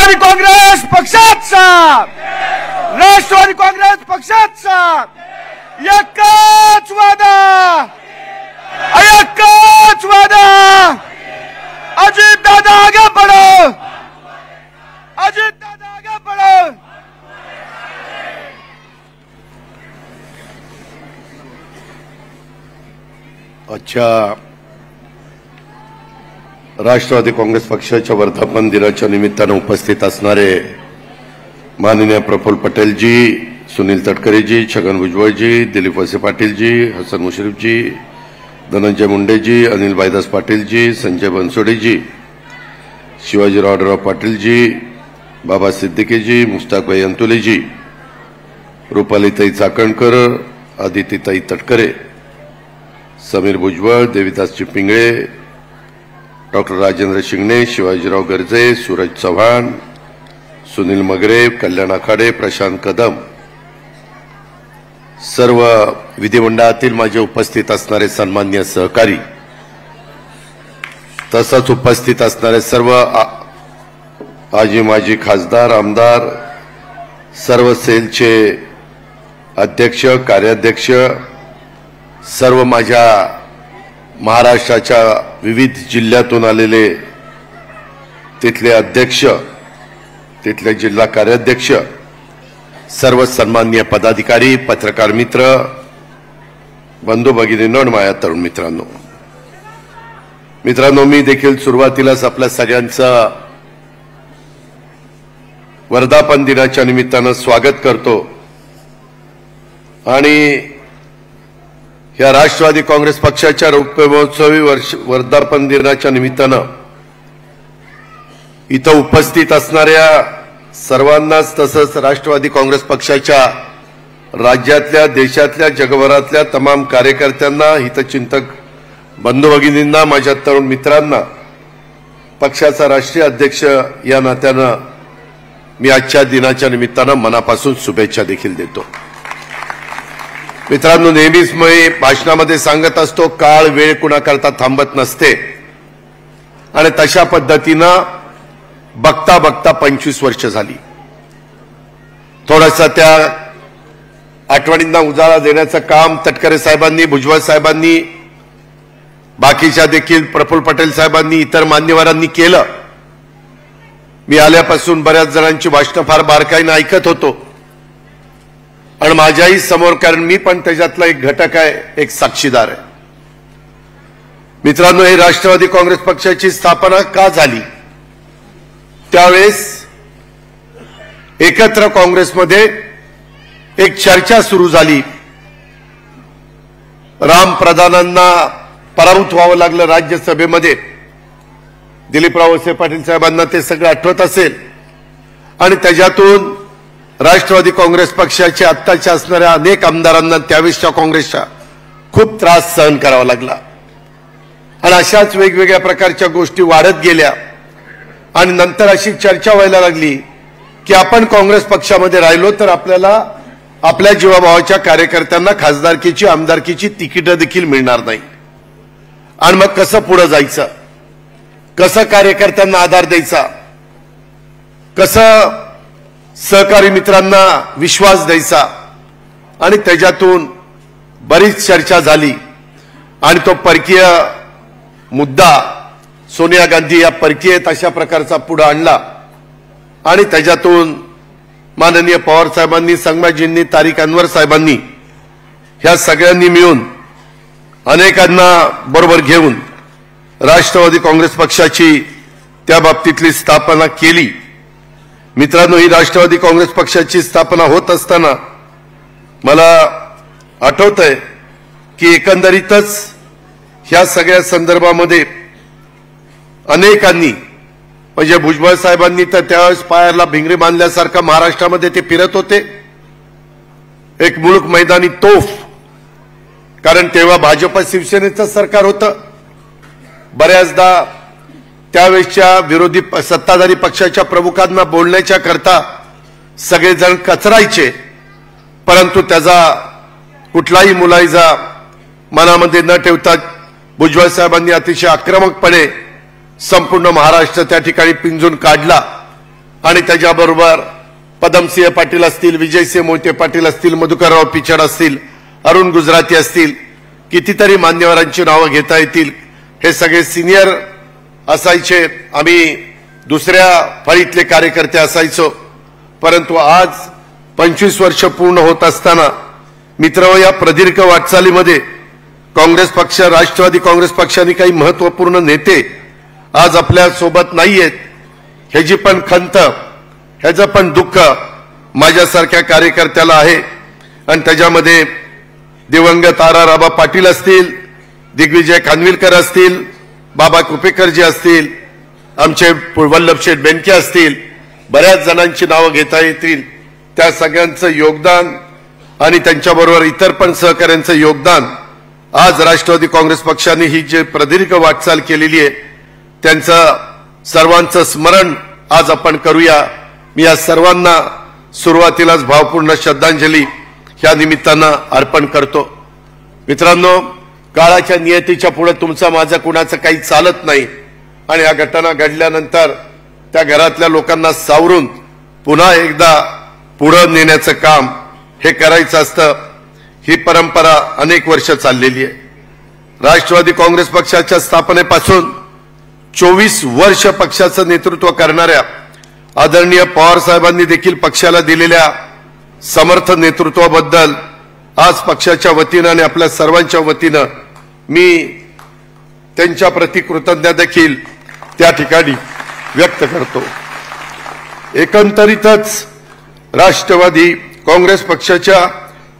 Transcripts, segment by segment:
राष्ट्रवादी काँग्रेस पक्षाचा राष्ट्रवादी काँग्रेस पक्षाचा एकच वादा अजित दादा आगे बढ़ो, अजित दादा आगे बढ़ो। अच्छा, राष्ट्रवादी काँग्रेस पक्षाच्या वर्धापन दिनाच्या निमित्तानं उपस्थित असणारे माननीय प्रफुल्ल पटेलजी, सुनील तटकरेजी, छगन भुजबळजी, दिलीप वळसे पाटीलजी, हसन मुश्रीफजी, धनंजय मुंडेजी, अनिल भाईदास पाटीलजी, संजय बनसोडेजी, शिवाजीराव आढळराव पाटीलजी, बाबा सिद्दीकीजी, मुस्ताकभाई अंतुलेजी, रुपालीताई चाकणकर, आदितीताई तटकरे, समीर भुजबळ, देविदासजी पिंगळे, डॉक्टर राजेंद्र शिंगणे, शिवाजीराव गर्जे, सूरज चव्हाण, सुनील मगरे, कल्याण आखाडे, प्रशांत कदम, सर्व विधिमंडळातील माझे उपस्थित असणारे सन्माननीय सहकारी, तसंच उपस्थित असणारे सर्व आजी माजी खासदार, आमदार, सर्व सेलचे अध्यक्ष, कार्याध्यक्ष, सर्व माझ्या महाराष्ट्राच्या विविध जिल्ह्यातून आलेले तिथले अध्यक्ष, तिथले जिल्हा कार्याध्यक्ष, सर्व सन्माननीय पदाधिकारी, पत्रकार मित्र, बंधू भगिनींनो आणि माझ्या तरुण मित्रांनो, मी देखील सुरुवातीलाच आपल्या सगळ्यांचं वर्धापन दिनाच्या निमित्तानं स्वागत करतो आणि या राष्ट्रवादी काँग्रेस पक्षाच्या रौप्य महोत्सवी वर्धापन दिनाच्या निमित्तानं इथं उपस्थित असणाऱ्या सर्वांनाच, तसंच राष्ट्रवादी काँग्रेस पक्षाच्या राज्यातल्या, देशातल्या, जगभरातल्या तमाम कार्यकर्त्यांना, हितचिंतक बंधू भगिनींना, माझ्या तरुण मित्रांना, पक्षाचा राष्ट्रीय अध्यक्ष या नात्यानं मी आजच्या दिनाच्या निमित्तानं मनापासून शुभेच्छा देखील देतो। मित्रांनो, नेहमीच मी भाषणामध्ये सांगत असतो, काळ वेळ कुणाकरता थांबत नसते आणि तशा पद्धतीनं बघता बघता 25 वर्ष झाली। थोडासा त्या आठवणींना उजाळा देण्याचं काम तटकरे साहेबांनी, भुजबळ साहेबांनी, बाकीच्या देखील प्रफुल्ल पटेल साहेबांनी, इतर मान्यवरांनी केलं। मी आल्यापासून बऱ्याच जणांची भाषणं फार बारकाईनं ऐकत होतो आणि माझ्याही समोर, कारण मी पण त्याच्यातला एक घटक आहे, एक साक्षीदार आहे। मित्रांनो, हे राष्ट्रवादी काँग्रेस पक्षाची स्थापना का झाली? त्यावेळेस एकत्र काँग्रेसमध्ये एक चर्चा सुरू झाली। राम प्रधानांना पराभूत व्हावं लागलं राज्यसभेमध्ये, दिलीपराव वळसे पाटील साहेबांना ते सगळं आठवत असेल, आणि त्याच्यातून राष्ट्रवादी काँग्रेस पक्षाच्या आत्ताच्या असणाऱ्या अनेक आमदारांना त्यावेळेसच्या काँग्रेसच्या खूप त्रास सहन करावा लागला आणि अशाच वेगवेगळ्या प्रकारच्या गोष्टी वाढत गेल्या आणि नंतर अशी चर्चा व्हायला लागली की आपण काँग्रेस पक्षामध्ये राहिलो तर आपल्याला आपल्या जीवाभावाच्या कार्यकर्त्यांना खासदारकीची, आमदारकीची तिकीटं देखील मिळणार नाही आणि मग कसं पुढे जायचं, कसं कार्यकर्त्यांना आधार द्यायचा, कसं सहकारी मित्रांना विश्वास द्यायचा, आणि त्याच्यातून बरीच चर्चा झाली आणि तो परकीय मुद्दा सोनिया गांधी या परकीय अशा प्रकारचा पुढे आणला आणि त्याच्यातून माननीय पवार साहेबांनी, संगमाजींनी, तारिक अनवर साहेबांनी ह्या सगळ्यांनी मिळून अनेकांना बरोबर घेऊन राष्ट्रवादी काँग्रेस पक्षाची त्या बाबतीतली स्थापना केली। मित्रांनो, ही राष्ट्रवादी काँग्रेस पक्षाची स्थापना होत असताना मला आठवतंय की एकंदरीतच ह्या सगळ्या संदर्भामध्ये अनेकांनी, म्हणजे भुजबळ साहेबांनी तर त्यावेळेस पायाला भिंगरी बांधल्यासारखं महाराष्ट्रामध्ये ते फिरत होते, एक मुलूक मैदानी तोफ, कारण तेव्हा भाजप शिवसेनेचं सरकार होतं। बऱ्याचदा त्यावेळेसच्या विरोधी सत्ताधारी पक्षाच्या प्रमुखांना बोलण्याच्या करता सगळेजण कचरायचे, परंतु त्याचा कुठलाही मुलायजा मनामध्ये न ठेवता भुजबळ साहेबांनी अतिशय आक्रमकपणे संपूर्ण महाराष्ट्र त्या ठिकाणी पिंजून काढला आणि त्याच्याबरोबर पदमसिंह पाटील असतील, विजयसिंह मोहिते पाटील असतील, मधुकरराव पिचड असतील, अरुण गुजराती असतील, कितीतरी मान्यवरांची नावं घेता येतील. हे सगळे सिनियर असायचे, आम्ही दुसऱ्या फळीतले कार्यकर्ते असायचो. परंतु आज 25 वर्ष पूर्ण होत असताना मित्रहो, या प्रदीर्घ वाटचालीमध्ये काँग्रेस पक्ष, राष्ट्रवादी काँग्रेस पक्षाने काही महत्वपूर्ण नेते आज आपल्या सोबत नाहीयेत. ह्याची पण खंत, ह्याचं पण दुःख माझ्यासारख्या कार्यकर्त्याला आहे. आणि त्याच्यामध्ये दिवंगत आबा पाटील असतील, दिग्विजय खानविलकर असतील, बाबा कुपेकरजी असतील, आमचे वल्लभशेठ बेनके असतील, बऱ्याच जणांची नावं घेता येतील. त्या सगळ्यांचं योगदान आणि त्यांच्याबरोबर इतर पण सहकाऱ्यांचं योगदान आज राष्ट्रवादी काँग्रेस पक्षाने ही जे प्रदीर्घ वाटचाल केलेली आहे त्यांचं सर्वांचं स्मरण आज आपण करूया. मी या सर्वांना सुरुवातीलाच भावपूर्ण श्रद्धांजली ह्या निमित्तानं अर्पण करतो. मित्रांनो, काळाच्या नियतीच्या पुढे तुमचा माझं कुणाचं काही चालत नाही आणि या घटना घडल्यानंतर त्या घरातल्या लोकांना सावरून पुन्हा एकदा पुढे नेण्याचं काम हे करायचं असतं. ही परंपरा अनेक वर्ष चाललेली आहे. राष्ट्रवादी काँग्रेस पक्षाच्या स्थापनेपासून 24 वर्ष पक्षाचं नेतृत्व करणाऱ्या आदरणीय पवार साहेबांनी देखील पक्षाला दिलेल्या समर्थ नेतृत्वाबद्दल आज पक्षाच्या वतीनं आणि आपल्या सर्वांच्या वतीनं मी त्यांच्या प्रति कृतज्ञता देखील त्या ठिकाणी व्यक्त करतो. एकंदरीतच राष्ट्रवादी काँग्रेस पक्षाच्या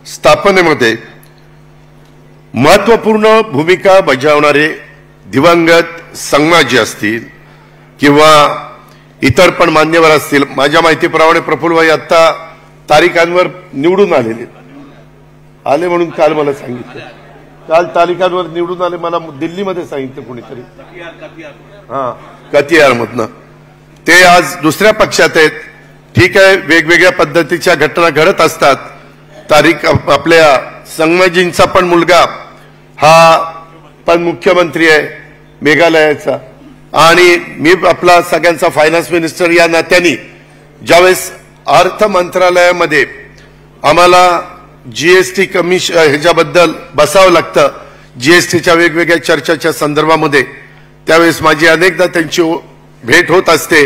स्थापनेमध्ये महत्वपूर्ण भूमिका बजावणारे दिवंगत संगमाजी असतील किंवा इतर पण मान्यवर असतील. माझ्या माहितीप्रमाणे प्रफुल्लभाई आता तारीखांवर निवडून आले म्हणून काल मला सांगितलं. काल तारीखांवर निवडून आले मला दिल्लीमध्ये सांगितलं कोणीतरी, कतियार मधनं. ते आज दुसऱ्या पक्षात आहेत. ठीक आहे, वेगवेगळ्या पद्धतीच्या घटना घडत असतात. तारीख आपल्या संगमाजींचा पण मुलगा हा पण मुख्यमंत्री आहे मेघालयाचा आणि मी आपला सगळ्यांचा फायनान्स मिनिस्टर या नात्याने ज्यावेळेस अर्थ मंत्रालयामध्ये आम्हाला जीएसटी कमिशन ह्याच्याबद्दल बसावं लागतं, जीएसटीच्या वेगवेगळ्या चर्चाच्या संदर्भामध्ये, त्यावेळेस माझी अनेकदा त्यांची भेट होत असते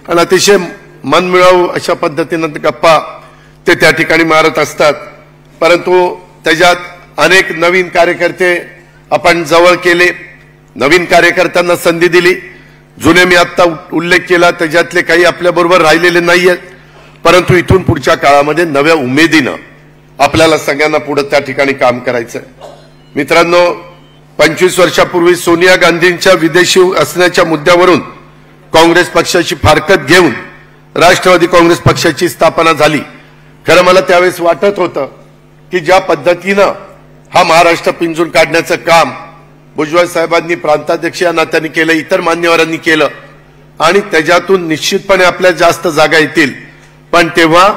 आणि अतिशय मनमिळावू अशा पद्धतीनं गप्पा ते त्या ठिकाणी मारत असतात. परंतु त्याच्यात अनेक नवीन कार्यकर्ते आपण जवळ केले, नवीन कार्यकर्त्यांना संधी दिली. जुने मी आता उल्लेख केला त्याच्यातले काही आपल्याबरोबर राहिलेले नाहीयेत, परंतु इथून पुढच्या काळामध्ये नव्या उमेदीनं आपल्याला सगळ्यांना पुढे त्या ठिकाणी काम करायचं. मित्रांनो, 25 वर्षापूर्वी सोनिया गांधींच्या विदेशी असण्याच्या मुद्द्यावरून काँग्रेस पक्षाची फारकत घेऊन राष्ट्रवादी काँग्रेस पक्षाची स्थापना झाली. खरं मला त्यावेळेस वाटत होतं की ज्या पद्धतीनं हा महाराष्ट्र पिंजून काढण्याचं काम भुजबळ साहेबांनी प्रांताध्यक्ष या नात्याने केलं, इतर मान्यवरांनी केलं आणि त्याच्यातून निश्चितपणे आपल्या जास्त जागा येतील. पण तेव्हा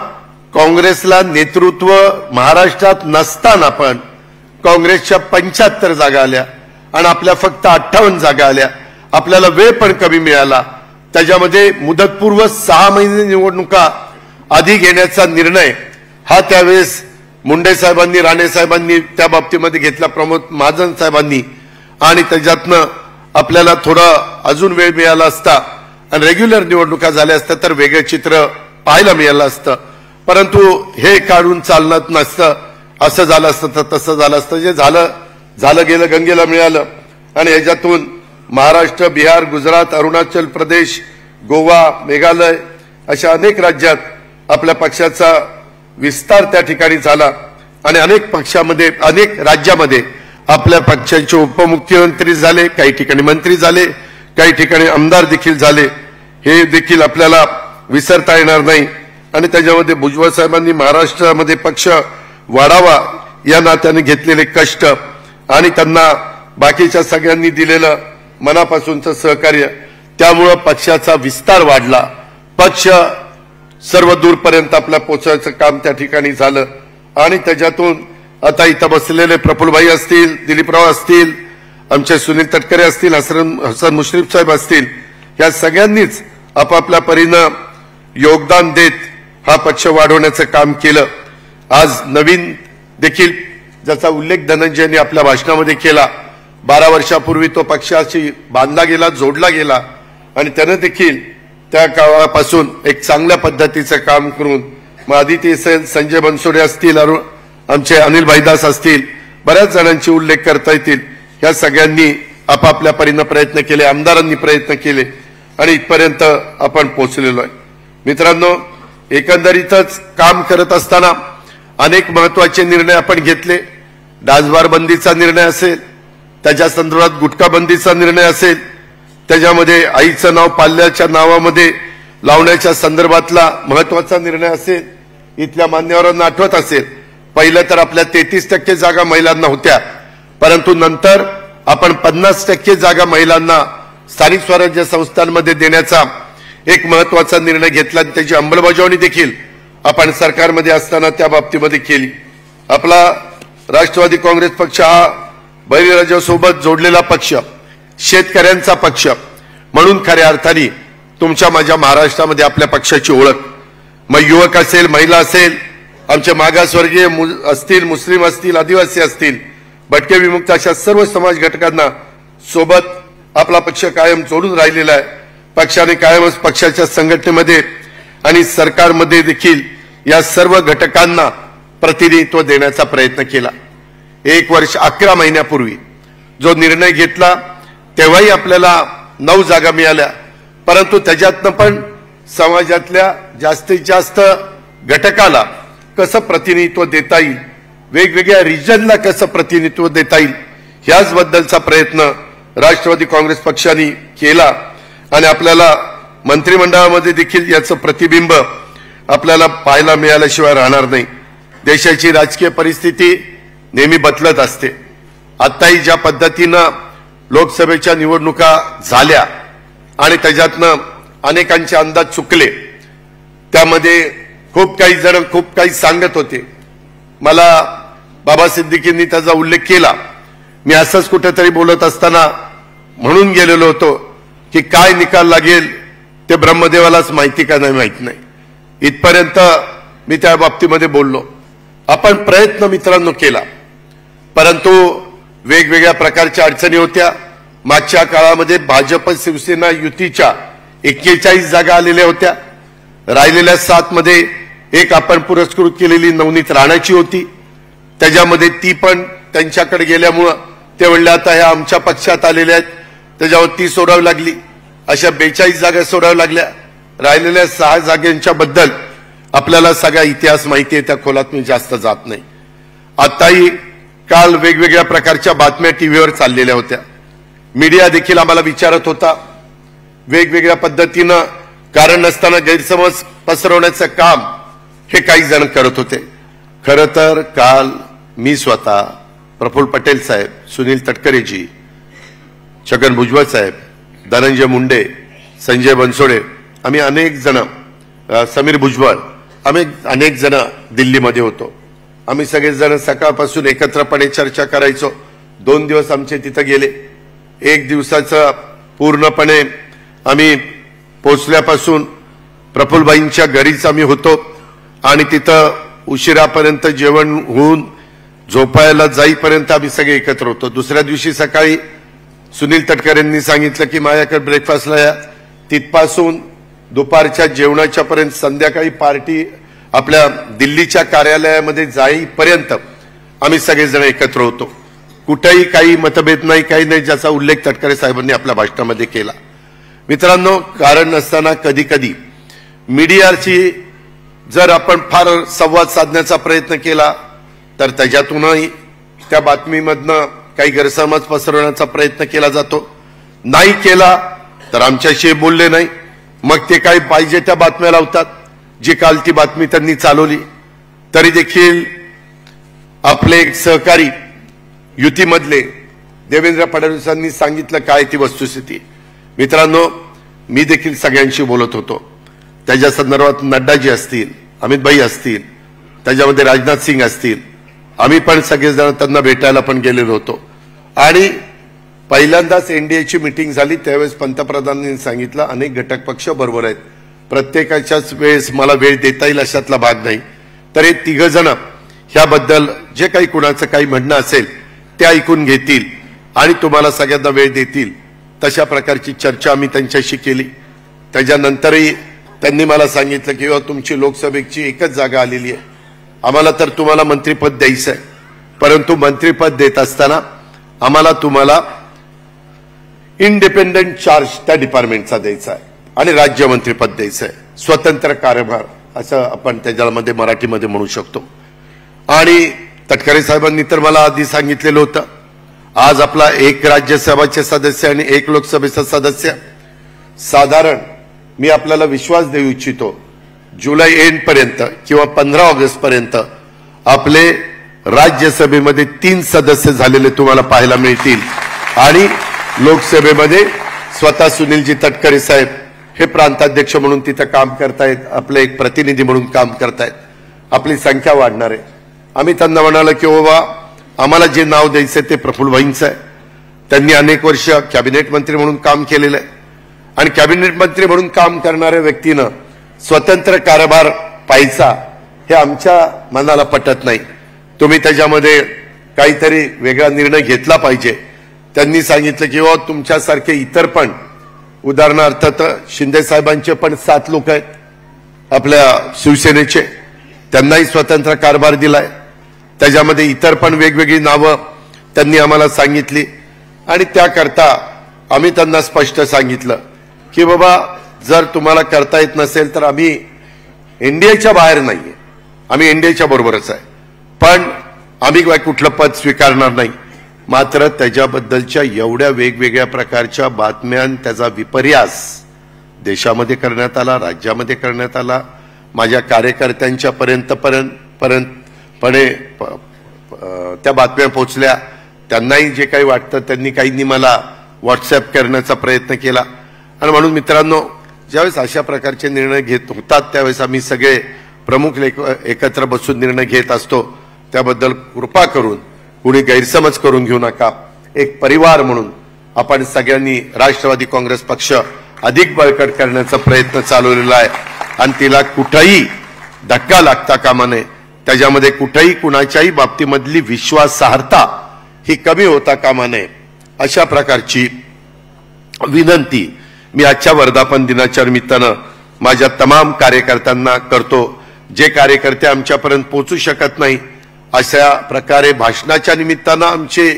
काँग्रेसला नेतृत्व महाराष्ट्रात नसताना पण काँग्रेसच्या 75 जागा आल्या आणि आपल्या फक्त 58 जागा आल्या. आपल्याला वेळ पण कमी मिळाला. त्याच्यामध्ये मुदतपूर्व 6 महिने निवडणुका आधी घेण्याचा निर्णय हा त्यावेळेस मुंडे साहेबांनी, राणे साहेबांनी त्या बाबतीमध्ये घेतला, प्रमोद महाजन साहेबांनी, आणि त्याच्यातनं आपल्याला थोडा अजून वेळ मिळाला असता आणि रेग्युलर निवडणुका झाल्या असत्या तर वेगळं चित्र पाहायला मिळालं असतं. परंतु हे काढून चालत नसतं. असं झालं असतं तर तसं झालं असतं. जे झालं गेलं गंगेला मिळालं आणि ह्याच्यातून महाराष्ट्र, बिहार, गुजरात, अरुणाचल प्रदेश, गोवा, मेघालय अशा अनेक राज्यात आपल्या पक्षाचा विस्तार त्या ठिकाणी झाला आणि अनेक पक्षामध्ये, अनेक राज्यामध्ये आपल्या पक्षाचे उपमुख्यमंत्री झाले, काही ठिकाणी मंत्री झाले, काही ठिकाणी आमदार देखील झाले. हे देखील आपल्याला विसरता येणार नाही. आणि त्याच्यामध्ये भुजबळ साहेबांनी महाराष्ट्रामध्ये पक्ष वाढावा या नात्याने घेतलेले कष्ट आणि त्यांना बाकीच्या सगळ्यांनी दिलेलं मनापासूनचं सहकार्य, त्यामुळं पक्षाचा विस्तार वाढला. पक्ष सर्व दूरपर्यंत आपल्या पोहोचायचं काम त्या ठिकाणी झालं आणि त्याच्यातून आता इथं बसलेले प्रफुल्लभाई असतील, दिलीपराव असतील, आमचे सुनील तटकरे असतील, हसन मुश्रीफ साहेब असतील, या सगळ्यांनीच आपापल्या परीनं योगदान देत हा पक्ष वाढवण्याचं काम केलं. आज नवीन देखील ज्याचा उल्लेख धनंजयने आपल्या भाषणामध्ये केला, 12 वर्षापूर्वी तो पक्षाशी बांधला गेला, जोडला गेला आणि त्यानं देखील त्या काळापासून एक चांगल्या पद्धतीचं काम करून मग आदिती असेल, संजय बनसोडे असतील, आमचे अनिल भाईदास असतील, बऱ्याच जणांचे उल्लेख करता येतील. या सगळ्यांनी आपापल्या परीने प्रयत्न केले, आमदारांनी प्रयत्न केले आणि इथपर्यंत आपण पोहोचलेलो आहे. मित्रांनो, एकंदरीतच काम करत असताना अनेक महत्वाचे निर्णय आपण घेतले. डासबार बंदीचा निर्णय असेल, त्याच्या संदर्भात गुटखा बंदीचा निर्णय असेल, त्याच्यामध्ये आईचं नाव पाल्याच्या नावामध्ये लावण्याच्या संदर्भातला महत्वाचा निर्णय असेल. इथल्या मान्यवरांना आठवत असेल, पहिलं तर आपल्या 33% जागा महिलांना होत्या, परंतु नंतर आपण 50% जागा महिलांना स्थानिक स्वराज्य संस्थांमध्ये देण्याचा एक महत्वाचा निर्णय घेतला आणि त्याची अंमलबजावणी देखील आपण सरकारमध्ये असताना त्या बाबतीमध्ये केली. आपला राष्ट्रवादी काँग्रेस पक्ष हा बळीराजासोबत जोडलेला पक्ष, शेतकऱ्यांचा पक्ष म्हणून खऱ्या अर्थाने तुमच्या माझ्या महाराष्ट्रामध्ये आपल्या पक्षाची ओळख, मग युवक असेल, महिला असेल, आमचे मागासवर्गीय असतील, मुस्लिम असतील, आदिवासी असतील, भटके विमुक्त अशा सर्व समाज घटकांना सोबत आपला पक्ष कायम जोडून राहिलेला आहे. पक्षाने कायमच पक्षाच्या संघटनेमध्ये आणि सरकारमध्ये देखील या सर्व घटकांना प्रतिनिधित्व देण्याचा प्रयत्न केला. 1 वर्ष 11 महिन्यापूर्वी जो निर्णय घेतला तेव्हाही आपल्याला 9 जागा मिळाल्या, परंतु त्याच्यातनं पण समाजातल्या जास्तीत जास्त घटकाला कसं प्रतिनिधित्व देता येईल, वेगवेगळ्या रिजनला कसं प्रतिनिधित्व देता येईल, ह्याचबद्दलचा प्रयत्न राष्ट्रवादी काँग्रेस पक्षाने केला आणि आपल्याला मंत्रिमंडळामध्ये देखील याचं प्रतिबिंब आपल्याला पाहायला मिळाल्याशिवाय राहणार नाही. देशाची राजकीय परिस्थिती नेहमी बदलत असते. आताही ज्या पद्धतीनं लोकसभेच्या निवडणुका झाल्या आणि त्याच्यातनं अनेकांचे अंदाज चुकले, त्यामध्ये खूप काही जण खूप काही सांगत होते. मला बाबा सिद्दीकींनी त्याचा उल्लेख केला. मी असंच कुठेतरी बोलत असताना म्हणून गेलेलो होतो की काय निकाल लागेल ते ब्रह्मदेवालाच माहिती का नाही माहित नाही, इथपर्यंत मी त्या बाबतीमध्ये बोललो. आपण प्रयत्न मित्रांनो केला, परंतु वेगवेगळ्या प्रकारच्या अडचणी होत्या. मागच्या काळामध्ये भाजप शिवसेना युतीच्या 41 जागा आलेल्या होत्या. राहिलेल्या 7 मध्ये एक आपण पुरस्कृत केलेली नवनीत राणाची होती, त्याच्यामध्ये ती पण त्यांच्याकडे गेल्यामुळं ते म्हणले आता ह्या आमच्या पक्षात आलेल्या आहेत, त्याच्यावर ती सोडावी लागली. अशा 42 जागा सोडाव्या लागल्या. राहिलेल्या 6 जागांच्या बद्दल आपल्याला सगळा इतिहास माहिती आहे, त्या खोलात मी जास्त जात नाही. आताही काल वेगवेगळ्या प्रकारच्या बातम्या टीव्हीवर चाललेल्या होत्या. मीडिया देखील आम्हाला विचारत होता, वेगवेगळ्या पद्धतीनं कारण नसताना गैरसमज पसरवण्याचं काम हे काही जण करत होते. खरं तर काल मी स्वतः, प्रफुल्ल पटेल साहेब, सुनील तटकरेजी, छगन भुजबळ साहेब, धनंजय मुंडे, संजय बनसोडे, आम्ही अनेक जण, समीर भुजबळ, आम्ही अनेक जण दिल्लीमध्ये होतो. आम्ही सगळेजण सकाळपासून एकत्रपणे चर्चा करायचो. 2 दिवस आमचे तिथं गेले. 1 दिवसाचं पूर्णपणे आम्ही पोचल्यापासून प्रफुल्लबाईंच्या घरीच आम्ही होतो आणि तिथं उशिरापर्यंत जेवण होऊन झोपायला जाईपर्यंत आम्ही सगळे एकत्र होतो. दुसऱ्या दिवशी सकाळी सुनील तटकरेंनी सांगितलं की माझ्याकडे ब्रेकफास्टला या. तिथपासून दुपारच्या जेवणाच्या पर्यंत संध्याकाळी पार्टी आपल्या दिल्लीच्या कार्यालयामध्ये जाईपर्यंत आम्ही सगळेजण एकत्र होतो. कुठेही काही मतभेद नाही, काही नाही, ज्याचा उल्लेख तटकरे साहेबांनी आपल्या भाषणामध्ये केला. मित्रांनो, कारण नसताना कधी कधी मीडियाची जर आपण फार संवाद साधण्याचा प्रयत्न केला तर त्याच्यातूनही त्या बातमीमधनं काही गैरसमज पसरवण्याचा प्रयत्न केला जातो. नाही केला तर आमच्याशी बोलले नाही, मग ते काही पाहिजे त्या बातम्या लावतात. जी काल ती बातमी त्यांनी चालवली, तरी देखील आपले एक सहकारी युतीमधले देवेंद्र फडणवीसांनी सांगितलं काय ती वस्तुस्थिती. मित्रांनो, मी देखील सगळ्यांशी बोलत होतो. त्याच्या संदर्भात नड्डाजी असतील, अमितभाई असतील, त्याच्यामध्ये राजनाथ सिंग असतील, आम्ही पण सगळेजण त्यांना भेटायला पण गेलेलो होतो. आणि पहिल्यांदाच एनडीएची मीटिंग झाली त्यावेळेस पंतप्रधानांनी सांगितलं अनेक घटक पक्ष बरोबर आहेत, प्रत्येकाच्याच वेळेस मला वेळ देता येईल अशातला भाग नाही. तर हे तिघ जण ह्याबद्दल जे काही कुणाचं काही म्हणणं असेल ते ऐकून घेतील आणि तुम्हाला सगळ्यांना वेळ देतील. तशा प्रकारची चर्चा आम्ही त्यांच्याशी केली. त्याच्यानंतरही त्यांनी मला सांगितलं की तुमची लोकसभेची एकच जागा आलेली आहे, आम्हाला तर तुम्हाला मंत्रिपद द्यायचं आहे, परंतु मंत्रिपद देत असताना आम्हाला तुम्हाला इंडिपेंडंट चार्ज त्या डिपार्टमेंटचा द्यायचा आहे आणि राज्य मंत्रिपद द्यायचं आहे, स्वतंत्र कारभार असं आपण त्याच्यामध्ये मराठीमध्ये म्हणू शकतो. आणि तटकरे साहेबांनी तर मला आधी सांगितलेलं होतं, आज आपला एक राज्यसभाचे सदस्य आणि एक लोकसभेचा सदस्य, साधारण मी आपल्याला विश्वास देऊ इच्छितो जुलै एंड पर्यंत किंवा 15 ऑगस्ट पर्यंत आपले राज्यसभेमध्ये 3 सदस्य झालेले तुम्हाला पाहायला मिळतील आणि लोकसभेमध्ये स्वतः सुनीलजी तटकरे साहेब हे प्रांताध्यक्ष म्हणून तिथं काम करतायत, आपले एक प्रतिनिधी म्हणून काम करतायत. आपली संख्या वाढणार आहे. आम्ही त्यांना म्हणालो की बाबा आम्हाला जे नाव द्यायचं ते प्रफुल्लभाईंचं आहे. त्यांनी अनेक वर्ष कॅबिनेट मंत्री म्हणून काम केलेलं आहे आणि कॅबिनेट मंत्री म्हणून काम करणाऱ्या व्यक्तीनं स्वतंत्र कारभार पाहायचा हे आमच्या मनाला पटत नाही. तुम्ही त्याच्यामध्ये काहीतरी वेगळा निर्णय घेतला पाहिजे. त्यांनी सांगितलं की तुमच्यासारखे इतर पण, उदाहरणार्थ तर शिंदे साहेबांचे पण 7 लोक आहेत आपल्या शिवसेनेचे, त्यांनाही स्वतंत्र कारभार दिलाय. त्याच्यामध्ये इतर पण वेगवेगळी नावं त्यांनी आम्हाला सांगितली आणि त्याकरता आम्ही त्यांना स्पष्ट सांगितलं की बाबा जर तुम्हाला करता येत नसेल तर आम्ही एनडीएच्या बाहेर नाहीये, आम्ही एनडीएच्या बरोबरच आहे, पण आम्ही कुठलं पद स्वीकारणार नाही. मात्र त्याच्याबद्दलच्या एवढ्या वेगवेगळ्या प्रकारच्या बातम्या, त्याचा विपर्यास देशामध्ये करण्यात आला, राज्यामध्ये करण्यात आला, माझ्या कार्यकर्त्यांच्या पर्यंत त्या बातम्या पोहोचल्या. त्यांनाही जे काही वाटतं त्यांनी काहींनी मला व्हॉट्सअप करण्याचा प्रयत्न केला. आणि म्हणून मित्रांनो, ज्यावेळेस अशा प्रकारचे निर्णय घेत होतात त्यावेळेस आम्ही सगळे प्रमुख एकत्र बसून निर्णय घेत असतो. त्याबद्दल कृपा करून कुणी गैरसमज करून घेऊ नका. एक परिवार म्हणून आपण सगळ्यांनी राष्ट्रवादी काँग्रेस पक्ष अधिक बळकट करण्याचा प्रयत्न चालवलेला आहे आणि तिला कुठेही धक्का लागता कामा नये. त्याच्यामध्ये कुठेही कुणाच्याही बाबतीमधली विश्वासार्हता ही कमी होता कामा नये अशा प्रकारची विनंती मी आजच्या वर्धापन दिनाच्या निमित्तानं माझ्या तमाम कार्यकर्त्यांना करतो. जे कार्यकर्ते आमच्यापर्यंत पोहोचू शकत नाही अशा प्रकारे भाषणाच्या निमित्तानं आमचे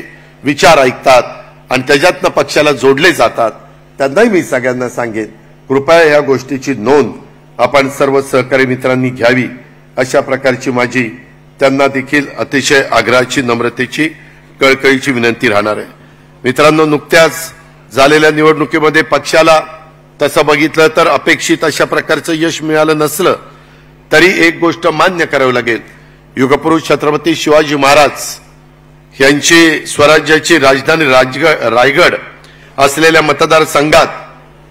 विचार ऐकतात आणि त्याच्यातनं पक्षाला जोडले जातात, त्यांनाही मी सगळ्यांना सांगेन कृपया या गोष्टीची नोंद आपण सर्व सहकारी मित्रांनी घ्यावी. अशा प्रकारची माझी त्यांना देखील अतिशय आग्रहाची, नम्रतेची, कळकळीची विनंती राहणार आहे. मित्रांनो, नुकत्याच झालेल्या निवडणुकीमध्ये पक्षाला तसं बघितलं तर अपेक्षित अशा प्रकारचं यश मिळालं नसलं तरी एक गोष्ट मान्य करावी लागेल, युगपुरुष छत्रपती शिवाजी महाराज यांची स्वराज्याची राजधानी रायगड असलेल्या मतदारसंघात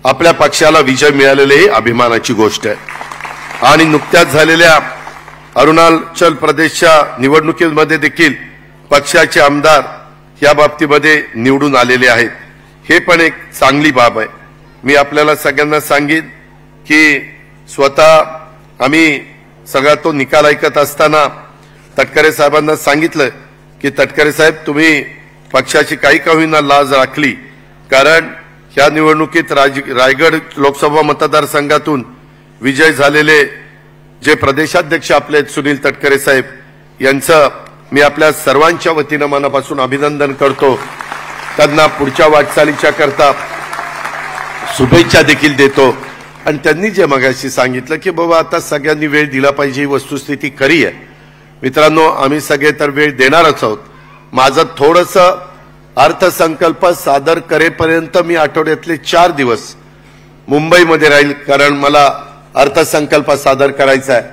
आपल्या पक्षाला विजय मिळालेली ही अभिमानाची गोष्ट आहे. आणि नुकत्याच झालेल्या अरुणाचल प्रदेशच्या निवडणुकीमध्ये देखील पक्षाचे आमदार या बाबतीमध्ये निवडून आलेले आहेत. हे पण एक चांगली बाब आहे. मी आपल्याला सगळ्यांना सांगेन की स्वतः आम्ही सगळा तो निकाल ऐकत असताना तटकरे साहेबांना सांगितलं की तटकरे साहेब, तुम्ही पक्षाची काही का होईना लाज राखली, कारण ह्या निवडणुकीत रायगड लोकसभा मतदारसंघातून विजय झालेले जे प्रदेशाध्यक्ष आपले आहेत सुनील तटकरे साहेब यांचं मी आपल्या सर्वांच्या वतीनं मनापासून अभिनंदन करतो. त्यांना पुढच्या वाटचालीच्या करता शुभेच्छा देखील देतो. आणि त्यांनी जे मगाशी सांगितलं की बाबा आता सगळ्यांनी वेळ दिला पाहिजे, ही वस्तुस्थिती खरी आहे. मित्रांनो, आम्ही सगळे तर वेळ देणारच आहोत. माझं थोडंसं अर्थसंकल्प सादर करेपर्यंत मी आठवड्यातले 4 दिवस मुंबईमध्ये राहील, कारण मला अर्थसंकल्प सादर करायचा आहे.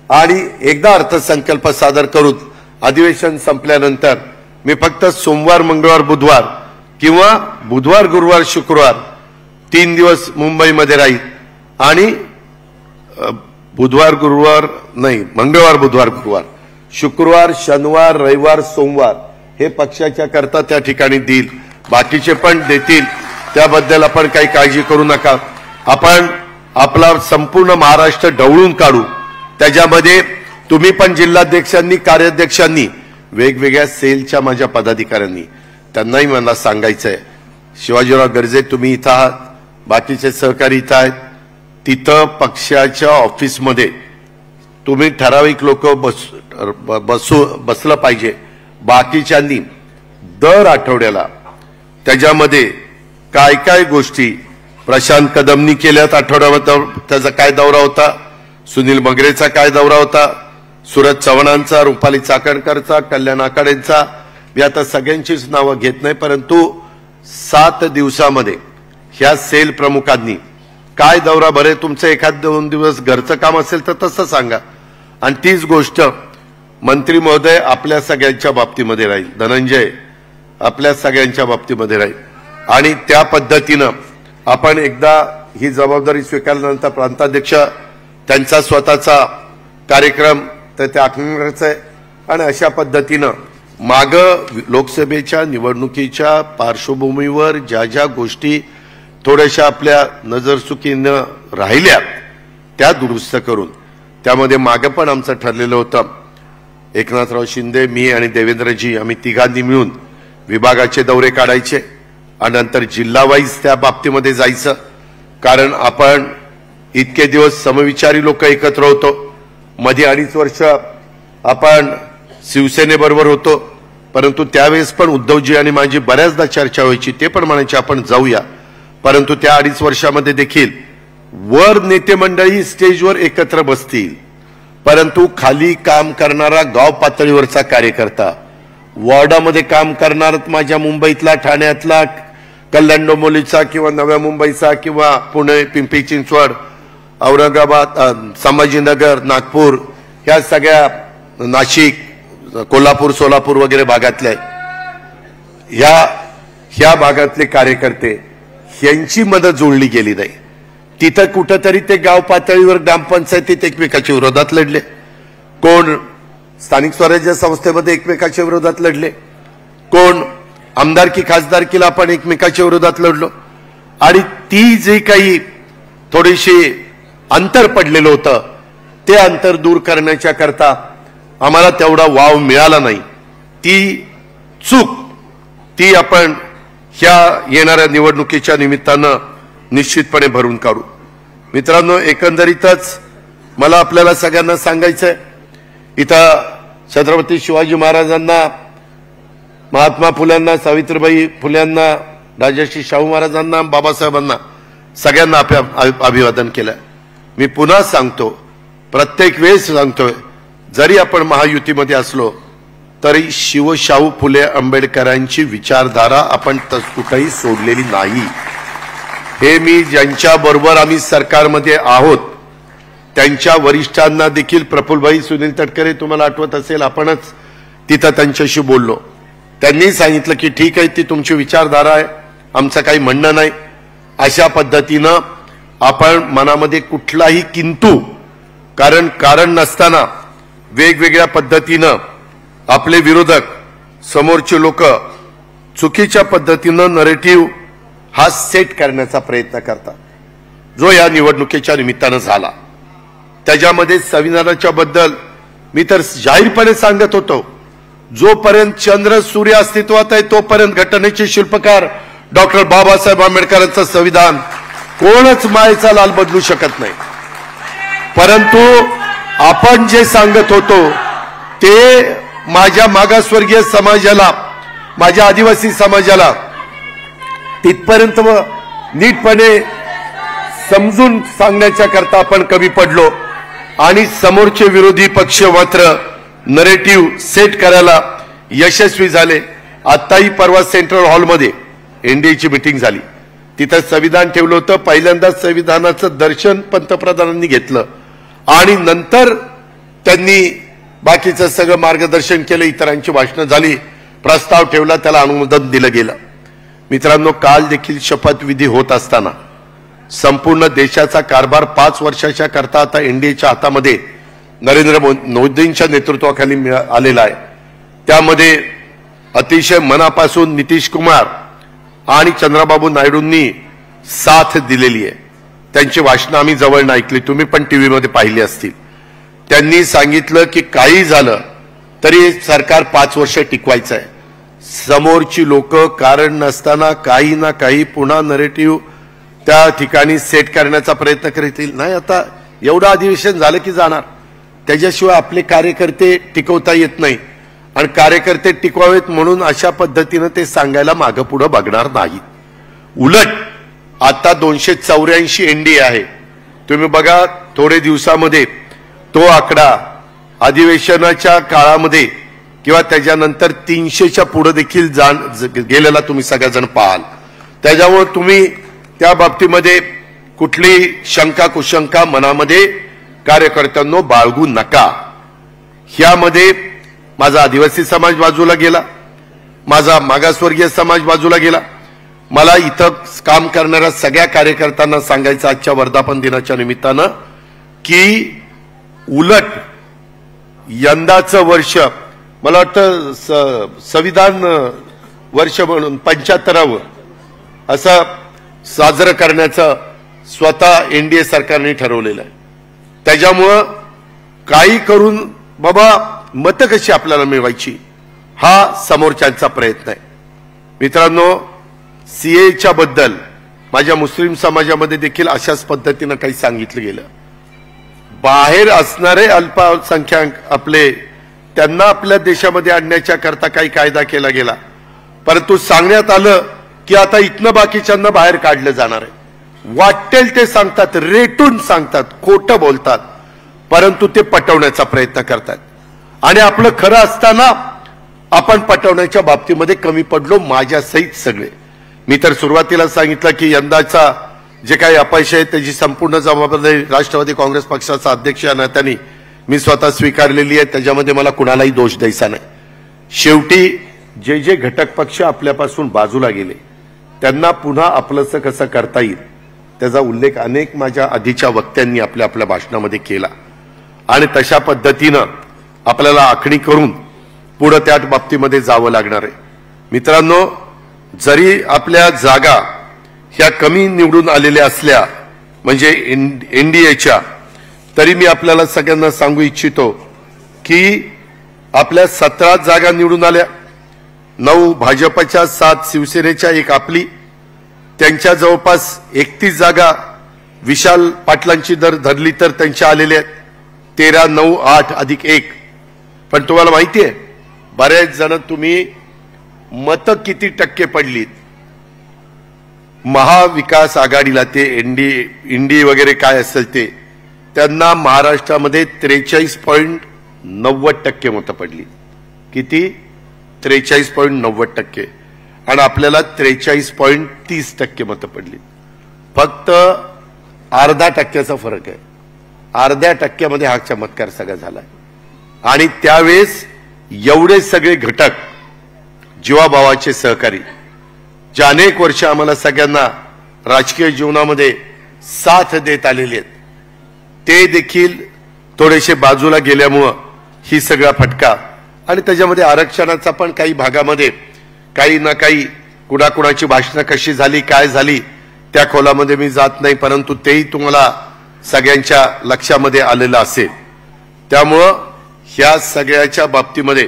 आणि एकदा अर्थसंकल्प सादर करून अधिवेशन संपल्यानंतर मी फक्त सोमवार, मंगळवार, बुधवार किंवा बुधवार, गुरुवार, शुक्रवार 3 दिवस मुंबईमध्ये राहील आणि बुधवार, गुरुवार नाही, मंगळवार, बुधवार, गुरुवार, शुक्रवार, शनिवार, रविवार, सोमवार हे पक्षाच्या करता त्या ठिकाणी देईल. बाकीचे पण देतील, त्याबद्दल आपण काही काळजी करू नका. आपण आपला संपूर्ण महाराष्ट्र ढवळून काढू. त्याच्यामध्ये तुम्ही पण जिल्हाध्यक्षांनी, कार्याध्यक्षांनी, वेगवेगळ्या सेलच्या माझ्या पदाधिकाऱ्यांनी, त्यांनाही मला सांगायचंय, शिवाजीराव गर्जे तुम्ही इथं आहात, बाकीचे सहकारी इथं आहेत, तिथं पक्षाच्या ऑफिसमध्ये तुम्ही ठराविक लोक बसलं पाहिजे. बाकीच्यांनी दर आठवड्याला त्याच्यामध्ये काय काय गोष्टी प्रशांत कदमनी केल्यात, आठवड्यावर त्याचा काय दौरा होता, सुनील मगरेचा काय दौरा होता, सूरज चव्हाणांचा, रुपाली चाकणकरचा, कल्याण आखाडेंचा, मी आता सगळ्यांचीच नावं घेत नाही, परंतु 7 दिवसामध्ये ह्या सेल प्रमुखांनी काय दौरा, बरे तुमचं 1-2 दिवस घरचं काम असेल तर तसं सांगा. आणि तीच गोष्ट मंत्री महोदय आपल्या सगळ्यांच्या बाबतीमध्ये राहील, धनंजय आपल्या सगळ्यांच्या बाबतीमध्ये राहील. आणि त्या पद्धतीनं आपण एकदा ही जबाबदारी स्वीकारल्यानंतर प्रांताध्यक्ष त्यांचा स्वतःचा कार्यक्रम तर ते आखण्याचा आहे. आणि अशा पद्धतीनं माग लोकसभेच्या निवडणुकीच्या पार्श्वभूमीवर ज्या ज्या गोष्टी थोड्याशा आपल्या नजरचुकीनं राहिल्या त्या दुरुस्त करून, त्यामध्ये मागं पण आमचं ठरलेलं होतं, एकनाथराव शिंदे, मी आणि देवेंद्रजी आम्ही तिघांनी मिळून विभागाचे दौरे काढायचे आणि नंतर जिल्हा वाईज त्या बाबतीमध्ये जायचं. कारण आपण इतके दिवस समविचारी लोक एकत्र होतो, मध्ये 2.5 वर्ष आपण शिवसेनेबरोबर होतो, परंतु त्यावेळेस पण उद्धवजी आणि माझी बऱ्याचदा चर्चा व्हायची, ते पण म्हणायचे आपण जाऊया. परंतु त्या 2.5 वर्षामध्ये देखील वर नेते मंडळी स्टेजवर एकत्र बसतील, परंतु खाली काम करणारा गाव पातळीवरचा कार्यकर्ता, वॉर्डामध्ये काम करणारा माझ्या मुंबईतला, ठाण्यातला, कल्याण डोंबिवलीचा किंवा नव्या मुंबईचा किंवा पुणे, पिंपरी चिंचवड, औरंगाबाद, संभाजीनगर, नागपूर, ह्या सगळ्या, नाशिक, कोल्हापूर, सोलापूर वगैरे भागातले ह्या भागातले कार्यकर्ते यांची मदत जोडली गेली नाही. तिथं कुठंतरी ते गाव पातळीवर ग्रामपंचायतीत एकमेकाच्या विरोधात लढले, कोण स्थानिक स्वराज्य संस्थेमध्ये एकमेकाच्या विरोधात लढले, कोण आमदारकी खासदारकीला आपण एकमेकाच्या विरोधात लढलो. आणि ती जे काही थोडीशी अंतर पडलेलं होतं ते अंतर दूर करण्याच्या करता आम्हाला तेवढा वाव मिळाला नाही. ती चूक ती आपण ह्या येणाऱ्या निवडणुकीच्या निमित्तानं निश्चितपणे भरून काढू. मित्रांनो, एकंदरीतच मला आपल्याला सगळ्यांना सांगायचंय, इथं छत्रपती शिवाजी महाराजांना, महात्मा फुल्यांना, सावित्रीबाई फुल्यांना, राजर्षी शाहू महाराजांना, बाबासाहेबांना सगळ्यांना अभिवादन केलं. मी पुन्हा सांगतो, प्रत्येक वेळेस सांगतोय, जरी आपण महायुतीमध्ये असलो तरी शिवशाहू फुले आंबेडकरांची विचारधारा आपण कुठेही सोडलेली नाही. हे मी ज्यांच्या बरोबर आम्ही सरकारमध्ये आहोत त्यांच्या वरिष्ठांना देखील, प्रफुल्लभाई सुनील तटकरे तुम्हाला आठवत असेल, आपणच तिथं त्यांच्याशी बोललो, त्यांनी सांगितलं की ठीक आहे, ती तुमची विचारधारा आहे, आमचं काही म्हणणं नाही. अशा पद्धतीनं आपण मनामध्ये कुठलाही किंतु कारण नसताना वेगवेगळ्या पद्धतीनं आपले विरोधक, समोरचे लोक चुकीच्या पद्धतीनं नरेटिव्ह हा सेट करण्याचा प्रयत्न करतात, जो या निवडणुकीच्या निमित्तानं झाला. त्याच्यामध्ये संविधानाच्या बद्दल मी तर जाहीरपणे सांगत होतो, जोपर्यंत चंद्र सूर्य अस्तित्वात आहे तोपर्यंत घटनेचे शिल्पकार डॉक्टर बाबासाहेब आंबेडकरांचं संविधान कोणच मायेचा लाल बदलू शकत नाही. परंतु आपण जे सांगत होतो ते माझ्या मागासवर्गीय समाजाला, माझ्या आदिवासी समाजाला तिथपर्यंत नीटपणे समजून सांगण्याच्या करता आपण कमी पडलो आणि समोरचे विरोधी पक्ष मात्र नरेटिव्ह सेट करायला यशस्वी झाले. आत्ताही परवा सेंट्रल हॉलमध्ये एनडीएची मीटिंग झाली, तिथं संविधान ठेवलं होतं. पहिल्यांदाच संविधानाचं दर्शन पंतप्रधानांनी घेतलं आणि नंतर त्यांनी बाकीचं सगळं मार्गदर्शन केलं, इतरांची भाषणं झाली, प्रस्ताव ठेवला, त्याला अनुमोदन दिलं गेलं. मित्रांनो, काल देखील शपथविधी होत असताना संपूर्ण देशाचा कारभार 5 वर्षाच्या करता आता एनडीएच्या हातामध्ये नरेंद्र मोदींच्या नेतृत्वाखाली आलेला आहे. त्यामध्ये अतिशय मनापासून नितीश कुमार आणि चंद्रबाबू नायडूंनी साथ दिलेली आहे. त्यांची भाषणं आम्ही जवळनं ऐकली, तुम्ही पण टीव्हीमध्ये पाहिली असतील. त्यांनी सांगितलं की काही झालं तरी सरकार 5 वर्ष टिकवायचं आहे. समोरची लोक कारण नसताना काही ना काही पुन्हा नरेटिव्ह त्या ठिकाणी सेट करण्याचा प्रयत्न करतील. नाही, आता एवढं अधिवेशन झालं की जाणार, त्याच्याशिवाय आपले कार्यकर्ते टिकवता येत नाही. आणि कार्यकर्ते टिकवावेत म्हणून अशा पद्धतीनं ते सांगायला मागं पुढं बघणार नाही. उलट आता 284 एनडीए आहे. तुम्ही बघा, थोडे दिवसामध्ये तो आकडा अधिवेशनाच्या काळामध्ये किंवा त्याच्यानंतर 300च्या पुढे देखील गेलेला तुम्ही सगळेजण पाहाल. त्याच्यामुळे तुम्ही त्या बाबतीमध्ये कुठली शंका कुशंका मनामध्ये कार्यकर्त्यांनो बाळगू नका. ह्यामध्ये माझा आदिवासी समाज बाजूला गेला, माझा मागासवर्गीय समाज बाजूला गेला. मला इथं काम करणाऱ्या सगळ्या कार्यकर्त्यांना सांगायचं आजच्या वर्धापन दिनाच्या निमित्तानं की उलट यंदाचं वर्ष मला वाटतं संविधान वर्ष म्हणून 75वं असं साजरं करण्याचं स्वतः एनडीए सरकारने ठरवलेलं आहे. त्याच्यामुळं काही करून बाबा मतं कशी आपल्याला मिळवायची हा समोरच्यांचा प्रयत्न आहे. मित्रांनो, सीएच्या बद्दल माझ्या मुस्लिम समाजामध्ये देखील अशाच पद्धतीनं काही सांगितलं गेलं. बाहेर असणारे अल्पसंख्याक आपले त्यांना आपल्या देशामध्ये आणण्याच्या करता काही कायदा केला गेला, परंतु सांगण्यात आलं की आता इथनं बाकीच्यांना बाहेर काढलं जाणार आहे. वाटेल ते सांगतात, रेटून सांगतात, खोटं बोलतात, परंतु ते पटवण्याचा प्रयत्न करतात. आणि आपलं खरं असताना आपण पटवण्याच्या बाबतीमध्ये कमी पडलो, माझ्यासहित सगळे. मी तर सुरुवातीला सांगितलं की यंदाचा जे काही अपयश आहे त्याची संपूर्ण जबाबदारी राष्ट्रवादी काँग्रेस पक्षाचा अध्यक्ष या नात्याने मी स्वतः स्वीकारलेली आहे. त्याच्यामध्ये मला कुणालाही दोष द्यायचा नाही. शेवटी जे जे घटक पक्ष आपल्यापासून बाजूला गेले त्यांना पुन्हा आपलंसं कसं करता येईल त्याचा उल्लेख अनेक माझ्या आधीच्या वक्त्यांनी आपल्या आपल्या भाषणामध्ये केला. आणि तशा पद्धतीनं आपल्याला आखणी करून पुढे त्या बाबतीमध्ये जावं लागणार आहे. मित्रांनो, जरी आपल्या जागा ह्या कमी निवडून आलेल्या असल्या म्हणजे एनडीएच्या, तरी मी आपल्याला सगळ्यांना सांगू इच्छितो की आपल्या 17 जागा निवडून आल्या. 9 भाजपच्या, 7 शिवसेनेच्या, 1 आपली. त्यांच्या जवळपास 31 जागा विशाल पाटलांची जर धरली तर त्यांच्या आलेल्या आहेत. 13, 9, 8 अधिक 1. पण तुम्हाला माहिती आहे बरेच जण तुम्ही मतं किती टक्के पडलीत महाविकास आघाडीला, ते इंडी वगैरे काय असेल ते, त्यांना महाराष्ट्रामध्ये 43.90% मतं पडली. किती? 43.90%. आणि आपल्याला 43.30% मतं पडली. फक्त अर्धा टक्क्याचा फरक आहे. अर्ध्या टक्क्यामध्ये हा चमत्कार सगळा झाला. आणि त्यावेळेस एवढे सगळे घटक जीवाभावाचे सहकारी जे अनेक वर्ष आम्हाला सगळ्यांना राजकीय जीवनामध्ये साथ देत आलेले आहेत ते देखील थोडेसे बाजूला गेल्यामुळं ही सगळा फटका. आणि त्याच्यामध्ये आरक्षणाचा पण काही भागामध्ये काही ना काही कुणाकुणाची भाषणं कशी झाली काय झाली त्या खोलामध्ये मी जात नाही, परंतु तेही तुम्हाला सगळ्यांच्या लक्षामध्ये आलेलं असेल. त्यामुळं ह्या सगळ्याच्या बाबतीमध्ये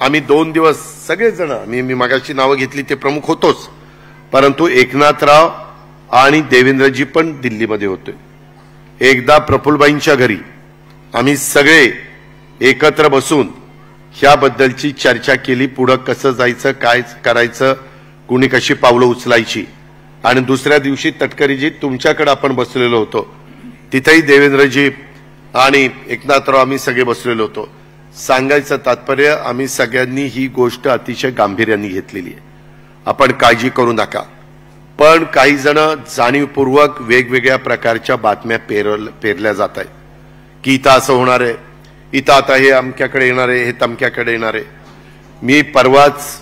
आम्ही 2 दिवस सगळेजण, मी मागाशी नावं घेतली ते प्रमुख होतोच, परंतु एकनाथराव आणि देवेंद्रजी पण दिल्लीमध्ये होते. एकदा प्रफुल्लबाईंच्या घरी आम्ही सगळे एकत्र बसून ह्याबद्दलची चर्चा केली, पुढं कसं जायचं, काय करायचं, कुणी कशी पावलं उचलायची. आणि दुसऱ्या दिवशी तटकरीजी तुमच्याकडे आपण बसलेलो होतो, तिथेही देवेंद्रजी आणि एकनाथराव आम्ही सगळे बसलेलो होतो. सांगायचं तात्पर्य, आम्ही सगळ्यांनी ही गोष्ट अतिशय गांभीर्याने घेतलेली आहे. आपण काळजी करू नका. पण काही जण जाणीवपूर्वक वेगवेगळ्या प्रकारच्या बातम्या पेरल्या जात आहेत की इथं असं होणार आहे, इथं आता हे अमक्याकडे येणार आहे, हे तमक्याकडे येणार आहे. मी परवाच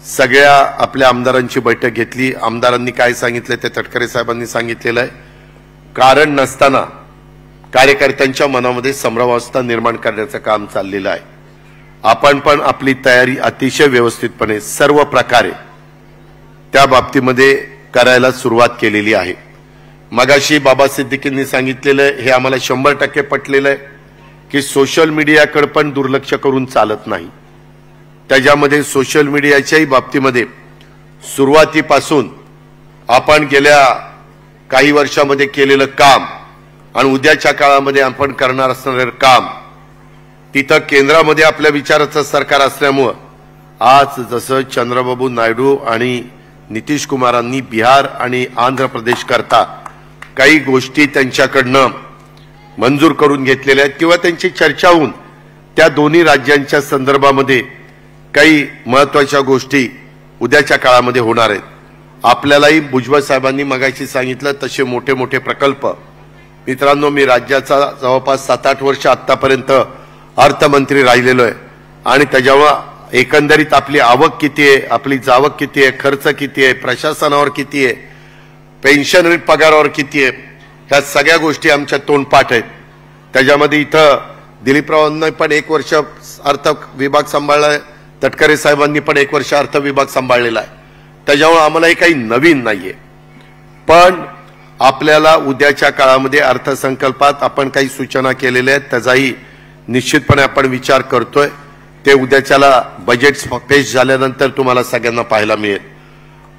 सगळ्या आपल्या आमदारांची बैठक घेतली. आमदारांनी काय सांगितलं ते तटकरे साहेबांनी सांगितलेलं आहे. कारण नसताना कार्यकर्त्यांच्या मनामध्ये संभ्रमावस्था निर्माण करण्याचं काम चाललेलं आहे. आपण पण आपली तयारी अतिशय व्यवस्थितपणे सर्व प्रकारे त्या बाबतीमध्ये करायला सुरुवात केलेली आहे. मगाशी बाबा सिद्दीकींनी सांगितलेलं आहे, हे आम्हाला 100% पटलेलं आहे की सोशल मीडियाकडे पण दुर्लक्ष करून चालत नाही. त्याच्यामध्ये सोशल मीडियाच्याही बाबतीमध्ये सुरुवातीपासून आपण गेल्या काही वर्षामध्ये केलेलं काम आणि उद्याच्या काळामध्ये आपण करणार असणारं काम, तिथं केंद्रामध्ये आपल्या विचाराचं सरकार असल्यामुळं आज जसं चंद्रबाबू नायडू आणि नितीश कुमारांनी बिहार आणि आंध्र प्रदेश करता काही गोष्टी त्यांच्याकडनं मंजूर करून घेतलेल्या आहेत किंवा त्यांची चर्चा होऊन त्या दोन्ही राज्यांच्या संदर्भामध्ये काही महत्त्वाच्या गोष्टी उद्याच्या काळामध्ये होणार आहेत. आपल्यालाही भुजबळ साहेबांनी मगाशी सांगितलं तसे मोठे मोठे प्रकल्प. मित्रांनो, मी राज्याचा जवळपास 7-8 वर्ष आतापर्यंत अर्थमंत्री राहिलेलो आहे आणि त्याच्यावर एकंदरीत आपली आवक किती आहे, आपली जावक किती आहे, खर्च किती आहे, प्रशासनावर किती आहे, पेन्शन पगारावर किती आहे, ह्या सगळ्या गोष्टी आमच्या तोंडपाठ आहेत. त्याच्यामध्ये इथं दिलीपरावांनी पण 1 वर्ष अर्थ विभाग सांभाळलाय, तटकरे साहेबांनी पण 1 वर्ष अर्थ विभाग सांभाळलेला आहे. त्याच्यामुळे आम्हालाही काही नवीन नाहीये. पण आपल्याला उद्याच्या काळामध्ये अर्थसंकल्पात आपण काही सूचना केलेल्या आहेत, त्याचाही निश्चितपणे आपण विचार करतोय. ते उद्याच्याला बजेट पेश झाल्यानंतर तुम्हाला सगळ्यांना पाहायला मिळेल.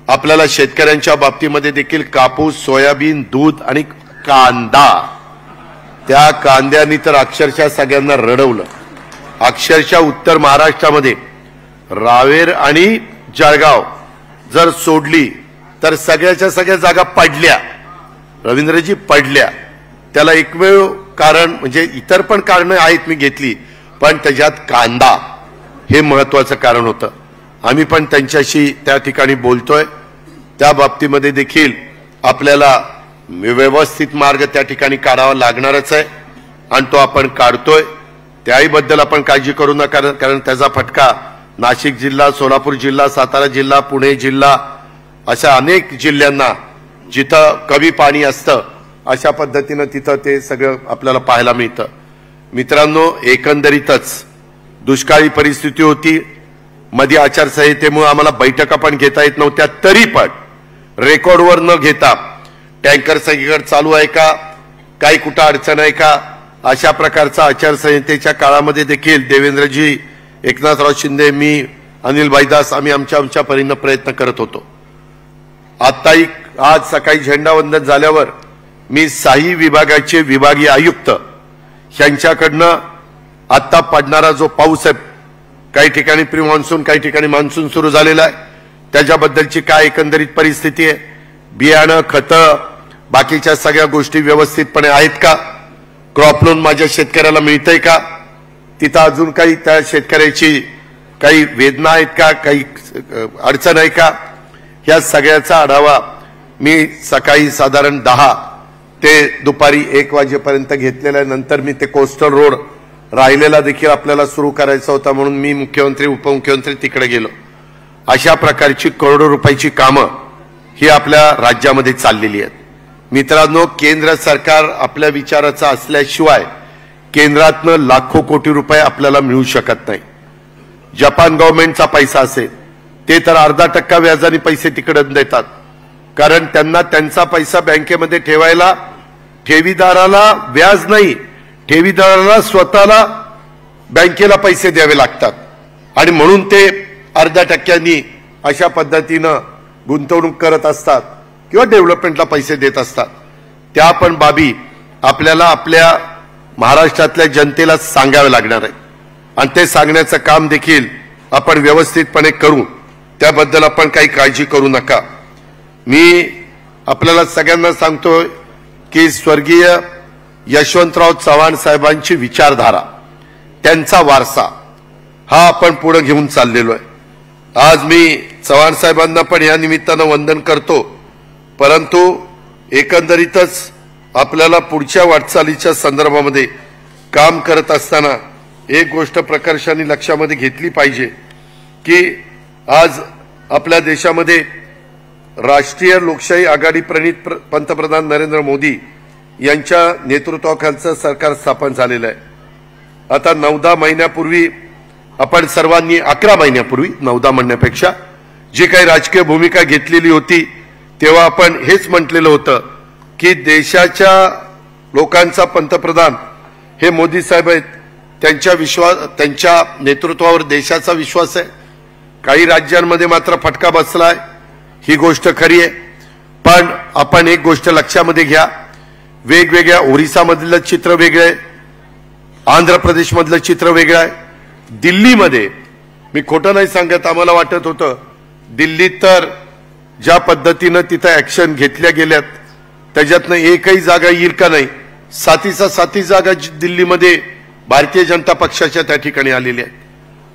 आपल्याला शेतकऱ्यांच्या बाबतीमध्ये देखील कापूस, सोयाबीन, दूध आणि कांदा, त्या कांद्यानी तर अक्षरशः सगळ्यांना रडवलं. अक्षरशः उत्तर महाराष्ट्रामध्ये रावेर आणि जळगाव जर सोडली तर सगळ्याच्या सगळ्या जागा पडल्या, रवींद्रजी पडल्या. त्याला एकमेव कारण म्हणजे इतर पण कारणं आहेत मी घेतली, पण त्याच्यात कांदा हे महत्वाचं कारण होतं. आम्ही पण त्यांच्याशी त्या ठिकाणी बोलतोय. त्या बाबतीमध्ये देखील आपल्याला व्यवस्थित मार्ग त्या ठिकाणी काढावा लागणारच आहे आणि तो आपण काढतोय. त्याही बद्दल आपण काळजी करू नका, कारण त्याचा फटका नाशिक जिल्हा, सोलापूर जिल्हा, सातारा जिल्हा, पुणे जिल्हा अशा अनेक जिल्ह्यांना जिथं कमी पाणी असतं अशा पद्धतीनं तिथं ते सगळं आपल्याला पाहायला मिळतं. मित्रांनो, एकंदरीतच दुष्काळी परिस्थिती होती. मध्ये आचारसंहितेमुळे आम्हाला बैठका पण घेता येत नव्हत्या, तरी पण रेकॉर्डवर न घेता टँकर सगळीकडे चालू आहे का, काही कुठं अडचण आहे का, अशा प्रकारचा आचारसंहितेच्या काळामध्ये देखील देवेंद्रजी, एकनाथराव शिंदे, मी, अनिल भाईदास आम्ही आमच्या परीनं प्रयत्न करत होतो. आताही आज सकाळी झेंडावंदन झाल्यावर मी 6 विभागाचे विभागीय आयुक्त यांच्याकडनं आता पडणारा जो पाऊस आहे, काही ठिकाणी प्री मान्सून, काही ठिकाणी मान्सून सुरू झालेला आहे, त्याच्याबद्दलची काय एकंदरीत परिस्थिती आहे, बियाणं, खतं, बाकीच्या सगळ्या गोष्टी व्यवस्थितपणे आहेत का, क्रॉप लोन माझ्या शेतकऱ्याला मिळतंय का, तिथं अजून काही त्या शेतकऱ्याची काही वेदना आहेत का, काही अडचण आहे का, ह्या सगळ्याचा आढावा मी सकाळी साधारण 10 ते दुपारी 1 वाजेपर्यंत घेतलेला आहे. नंतर मी ते कोस्टल रोड राहिलेला देखील आपल्याला सुरू करायचा होता म्हणून मी मुख्यमंत्री, उपमुख्यमंत्री तिकडे गेलो. अशा प्रकारची करोडो रुपयाची कामं ही आपल्या राज्यामध्ये चाललेली आहेत. मित्रांनो, केंद्र सरकार आपल्या विचाराचं असल्याशिवाय केंद्रातनं लाखो कोटी रुपये आपल्याला मिळू शकत नाही. जपान गव्हर्नमेंटचा पैसा असेल ते तर 0.5% व्याजाने पैसे तिकडे देतात, कारण त्यांना त्यांचा पैसा बँकेमध्ये ठेवायला ठेवीदाराला व्याज नाही, ठेवीदाराला स्वतःला बँकेला पैसे द्यावे लागतात आणि म्हणून ते 0.5% अशा पद्धतीनं गुंतवणूक करत असतात किंवा डेव्हलपमेंटला पैसे देत असतात. त्या पण बाबी आपल्याला आपल्या महाराष्ट्रातल्या जनतेला सांगावे लागणार आहे आणि ते सांगण्याचं काम देखील आपण व्यवस्थितपणे करू. त्याबद्दल आपण काही काळजी करू नका. मी आपल्याला सगळ्यांना सांगतो की स्वर्गीय यशवंतराव चव्हाण साहेबांची विचारधारा, त्यांचा वारसा हा आपण पुढे घेऊन चाललेलो आहे. आज मी चव्हाण साहेबांना पण या निमित्तानं वंदन करतो, परंतु एकंदरीतच आपल्याला पुढच्या वाटचालीच्या संदर्भामध्ये काम करत असताना एक गोष्ट प्रकर्षाने लक्षामध्ये घेतली पाहिजे की आज आपल्या देशामध्ये राष्ट्रीय लोकशाही आघाडी प्रणित पंतप्रधान नरेंद्र मोदी यांच्या नेतृत्वाखालचं सरकार स्थापन झालेलं आहे. आता 9-10 महिन्यापूर्वी आपण सर्वांनी 11 महिन्यापूर्वी, 9-10 म्हणण्यापेक्षा जी काही राजकीय भूमिका घेतलेली होती तेव्हा आपण हेच म्हटलेलं होतं की देशाच्या लोकांचा पंतप्रधान हे मोदी साहेब आहेत, त्यांच्या नेतृत्वावर देशाचा विश्वास आहे। काही राज्यांमध्ये मात्र फटका बसलाय, ही गोष्ट खरी आहे। पण आपण एक गोष्ट लक्षामध्ये घ्या, वेगवेगळ्या ओरिसामधलं चित्र वेगळं आहे, आंध्र प्रदेशमधलं चित्र वेगळं आहे, दिल्लीमध्ये मी खोटं नाही सांगत, आम्हाला वाटत होतं दिल्लीत तर ज्या पद्धतीनं तिथं ऍक्शन घेतल्या गेल्यात त्याच्यातनं एकही जागा येईल का नाही, 7 जागा दिल्लीमध्ये भारतीय जनता पक्षाच्या त्या ठिकाणी आलेल्या आहेत।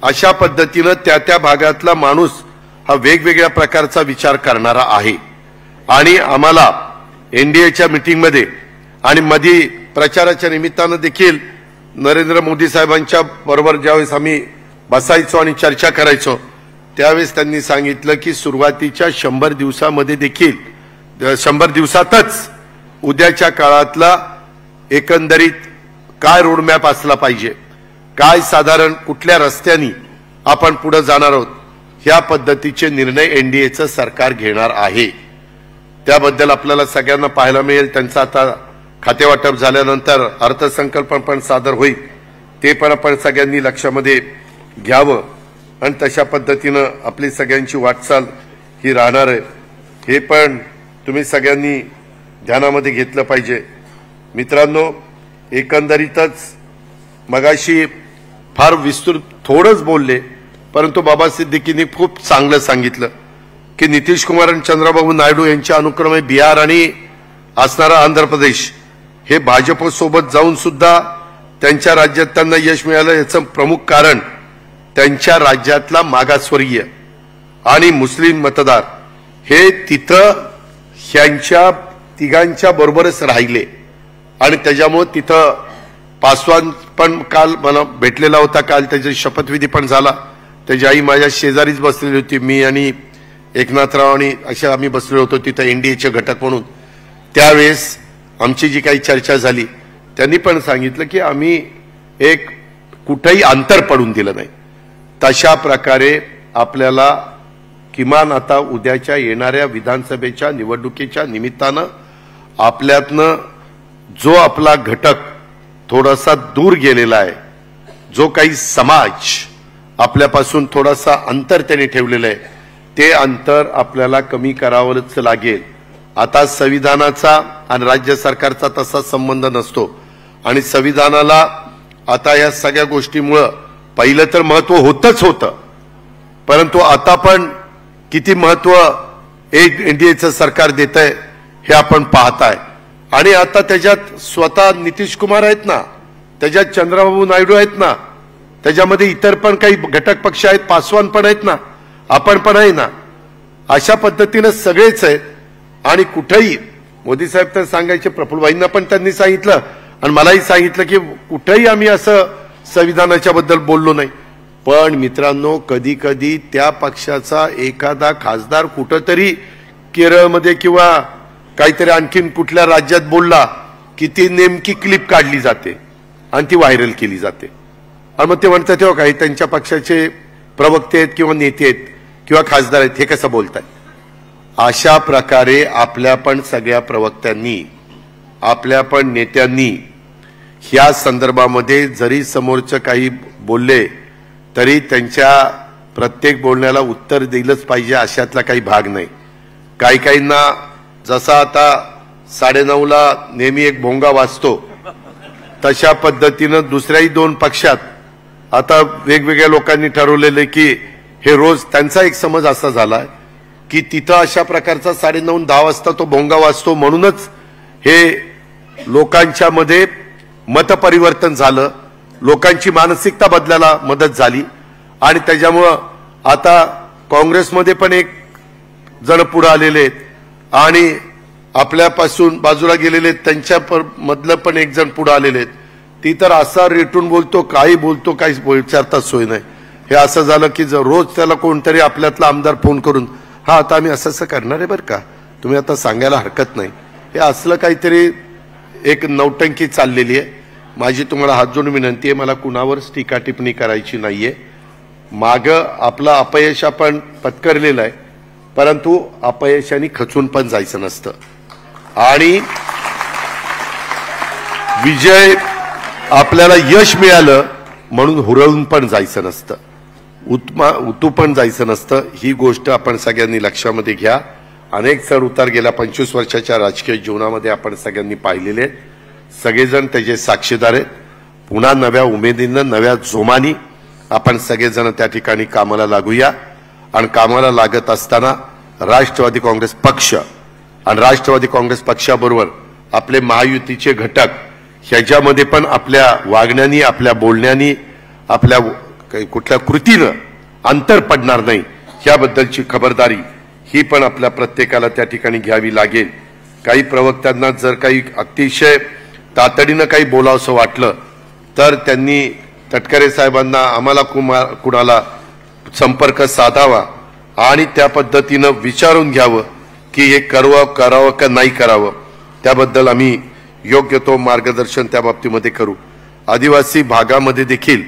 अशा पद्धतीनं त्या भागातला माणूस हा वेगवेगळ्या प्रकारचा विचार करणारा आहे। आणि आम्हाला एनडीएच्या मीटिंगमध्ये आणि मध्ये प्रचाराच्या निमित्तानं देखील नरेंद्र मोदी साहेबांच्या बरोबर ज्यावेळेस आम्ही बसायचो आणि चर्चा करायचो त्यावेळेस त्यांनी सांगितलं की सुरुवातीच्या 100 दिवसामध्ये देखील 100 दिवसातच उद्याच्या काळातला एकंदरीत काय रोडमॅप असला पाहिजे, काय साधारण कुठल्या रस्त्यानी आपण पुढे जाणार आहोत, ह्या पद्धतीचे निर्णय एनडीएचं सरकार घेणार आहे। त्याबद्दल आपल्याला सगळ्यांना पाहायला मिळेल। त्यांचं आता खातेवाटप झाल्यानंतर अर्थसंकल्प पण सादर होईल, ते पण आपण सगळ्यांनी लक्षामध्ये घ्यावं आणि तशा पद्धतीनं आपली सगळ्यांची वाटचाल ही राहणार आहे, हे पण तुम्ही सगळ्यांनी ध्यानामध्ये घेतलं पाहिजे। मित्रांनो, एकंदरीतच मगाशी फार विस्तृत थोडंच बोलले, परंतु बाबा सिद्दीकींनी खूप चांगलं सांगितलं की नितीश कुमार आणि चंद्रबाबू नायडू यांच्या अनुक्रमे बिहार आणि असणारा आंध्र प्रदेश हे भाजपसोबत जाऊन सुद्धा त्यांच्या राज्यात त्यांना यश मिळालं, याचं प्रमुख कारण त्यांच्या राज्यातला मागासवर्गीय आणि मुस्लिम मतदार हे तिथं ह्यांच्या तिघांच्या बरोबरच राहिले आणि त्याच्यामुळे तिथं पासवान पण काल मला भेटलेला होता, काल त्याची शपथविधी पण झाला। त्याची आई माझ्या शेजारीच बसलेली होती, मी आणि एकनाथराव आणि अशा आम्ही बसलेलो होतो तिथं एनडीएचे घटक म्हणून। त्यावेळेस आमची जी काही चर्चा झाली त्यांनी पण सांगितलं की आम्ही एक कुठेही अंतर पडून दिलं नाही। तशा प्रकारे आपल्याला किमान आता उद्याच्या येणाऱ्या विधानसभेच्या निवडणुकीच्या निमित्तानं आपल्यातनं जो आपला घटक थोडासा दूर गेलेला आहे, जो काही समाज आपल्यापासून थोडासा अंतर त्यांनी ठेवलेलं आहे, ते अंतर आपल्याला कमी करावंच लागेल। आता संविधानाचा आणि राज्य सरकारचा तसा संबंध नसतो आणि संविधानाला आता या सगळ्या गोष्टीमुळे पहिलं तर महत्व होतच होतं, परंतु आता पण किती महत्व एनडीएचं सरकार देत आहे हे आपण पाहताय। आणि आता त्याच्यात स्वतः नितीश कुमार आहेत ना, त्याच्यात चंद्रबाबू नायडू आहेत ना, त्याच्यामध्ये इतर पण काही घटक पक्ष आहेत, पासवान पण आहेत ना, आपण पण आहे ना, अशा पद्धतीनं सगळेच आहेत। आणि कुठेही मोदी साहेब तर सांगायचे, प्रफुल्लभाईंना पण त्यांनी सांगितलं आणि मलाही सांगितलं की कुठेही आम्ही असं संविधानाच्या बद्दल बोललो नाही। पण मित्रांनो, कधी कधी त्या पक्षाचा एखादा खासदार कुठंतरी केरळमध्ये किंवा काहीतरी आणखीन कुठल्या राज्यात बोलला की ती नेमकी क्लिप काढली जाते आणि ती व्हायरल केली जाते आणि मग ते म्हणतात तेव्हा काही त्यांच्या पक्षाचे प्रवक्ते आहेत किंवा नेते आहेत किंवा खासदार आहेत, हे कसं बोलतात। अशा प्रकारे आपल्या पण सगळ्या प्रवक्त्यांनी, आपल्या पण नेत्यांनी ह्या संदर्भामध्ये जरी समोरचं काही बोलले तरी त्यांच्या प्रत्येक बोलण्याला उत्तर दिलंच पाहिजे अशातला काही भाग नाही। काहींना जसा आता 9:30ला नेहमी एक भोंगा वाजतो तशा पद्धतीनं दुसऱ्याही 2 पक्षात आता वेगवेगळ्या लोकांनी ठरवलेले की हे रोज त्यांचा एक समज असा झाला की तिथं अशा प्रकारचा 9:30-10 वाजता तो भोंगा वाजतो म्हणूनच हे लोकांच्या मध्ये मतपरिवर्तन झालं, लोकांची मानसिकता बदलायला मदत झाली आणि त्याच्यामुळं आता काँग्रेसमध्ये पण एक जण पुढे आलेले आहेत आणि आपल्यापासून बाजूला गेलेले त्यांच्या मधलं पण एक जण पुढे आलेले आहेत। ती तर असा रेटून बोलतो, काही बोलतो, काही विचारताच सोय नाही। हे असं झालं की जर रोज त्याला कोणतरी आपल्यातला आमदार फोन करून हा आता आम्ही असं करणार आहे बरं का, तुम्ही आता सांगायला हरकत नाही, हे असलं काहीतरी एक नौटंकी चाललेली आहे। माझी तुम्हाला हात जोडून विनंती आहे, मला कुणावरच टीका टिप्पणी करायची नाहीये। मागं आपलं अपयश आपण पत्करलेलं आहे, परंतु अपयशाने खचून पण जायचं नसतं आणि विजय आपल्याला यश मिळालं म्हणून हुरळून पण जायचं नसतं, उतू पण जायचं नसतं. ही गोष्ट आपण सगळ्यांनी लक्षामध्ये घ्या. अनेक चढ उतार गेल्या 25 वर्षाच्या राजकीय जीवनामध्ये आपण सगळ्यांनी पाहिलेले, सगळेजण त्याचे साक्षीदार आहेत. पुन्हा नव्या उमेदीनं नव्या जोमानी आपण सगळेजण त्या ठिकाणी कामाला लागूया. आणि कामाला लागत असताना राष्ट्रवादी काँग्रेस पक्ष आणि राष्ट्रवादी काँग्रेस पक्षाबरोबर आपले महायुतीचे घटक ह्याच्यामध्ये पण आपल्या वागण्यानी, आपल्या बोलण्यानी, आपल्या कुठल्या कृतीनं अंतर पडणार नाही याबद्दलची खबरदारी ही पण आपल्या प्रत्येकाला त्या ठिकाणी घ्यावी लागेल. काही प्रवक्त्यांना जर काही अतिशय तातडीनं काही बोलावंसं वाटलं तर त्यांनी तटकरे साहेबांना आम्हाला कुणाला संपर्क साधावा आणि त्या पद्धतीनं विचारून घ्यावं की हे करावं का नाही करावं. त्याबद्दल आम्ही योग्य तो मार्गदर्शन त्या बाबतीमध्ये करू. आदिवासी भागामध्ये देखील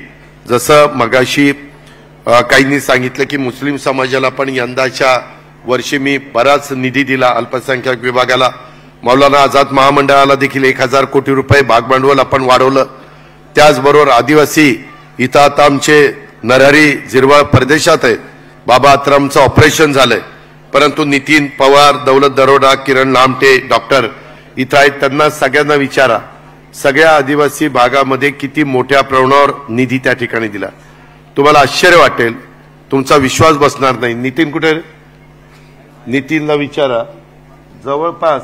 जसं मगाशी काहींनी सांगितलं की मुस्लिम समाजाला पण यंदाच्या वर्षी मी बराच निधी दिला, अल्पसंख्याक विभागाला, मौलाना आझाद महामंडळाला देखील 1000 कोटी रुपये भागभांडवल आपण वाढवलं. त्याचबरोबर आदिवासी इथं आता आमचे नरहरी जिरवळ प्रदेशात आहेत, बाबा आत्रामचं ऑपरेशन झालंय, परंतु नितीन पवार, दौलत दरोडा, किरण लामटे डॉक्टर इथं आहेत. त्यांना सगळ्यांना विचारा सगळ्या आदिवासी भागामध्ये किती मोठ्या प्रमाणावर निधी त्या ठिकाणी दिला. तुम्हाला आश्चर्य वाटेल, तुमचा विश्वास बसणार नाही. नितीन कुठे? नितीनला विचारा. जवळपास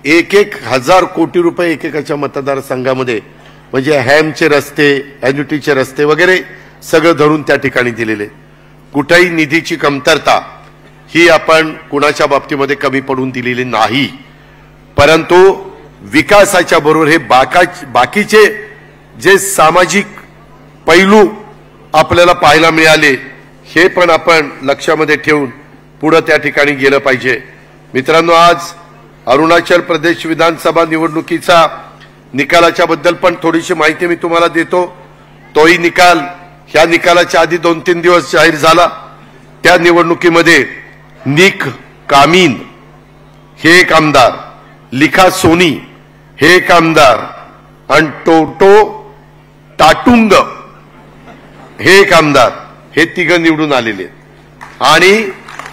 1,000 कोटी रुपये एकेकाच्या मतदारसंघामध्ये, म्हणजे हॅमचे रस्ते, एन्युटीचे रस्ते वगैरे सगळं धरून त्या ठिकाणी दिलेले. कुठेही निधीची कमतरता ही आपण कुणाच्या बाबतीमध्ये कमी पडून दिलेली नाही. परंतु विकासाच्या बरोबर हे बाकीचे जे सामाजिक पैलू आपल्याला पाहायला मिळाले हे पण आपण लक्षामध्ये ठेवून पुढे त्या ठिकाणी गेलं पाहिजे. मित्रांनो, आज अरुणाचल प्रदेश विधानसभा निवडणुकीचा निकालाच्या बद्दल पण थोडीशी माहिती मी तुम्हाला देतो. तोही निकाल ह्या निकालाच्या आधी 2-3 दिवस जाहीर झाला. त्या निवडणुकीमध्ये निक कामीन हे एक आमदार, लिखा सोनी हे एक आमदार आणि टोटो टाटुंग हे एक आमदार, हे तिघं निवडून आलेले. आणि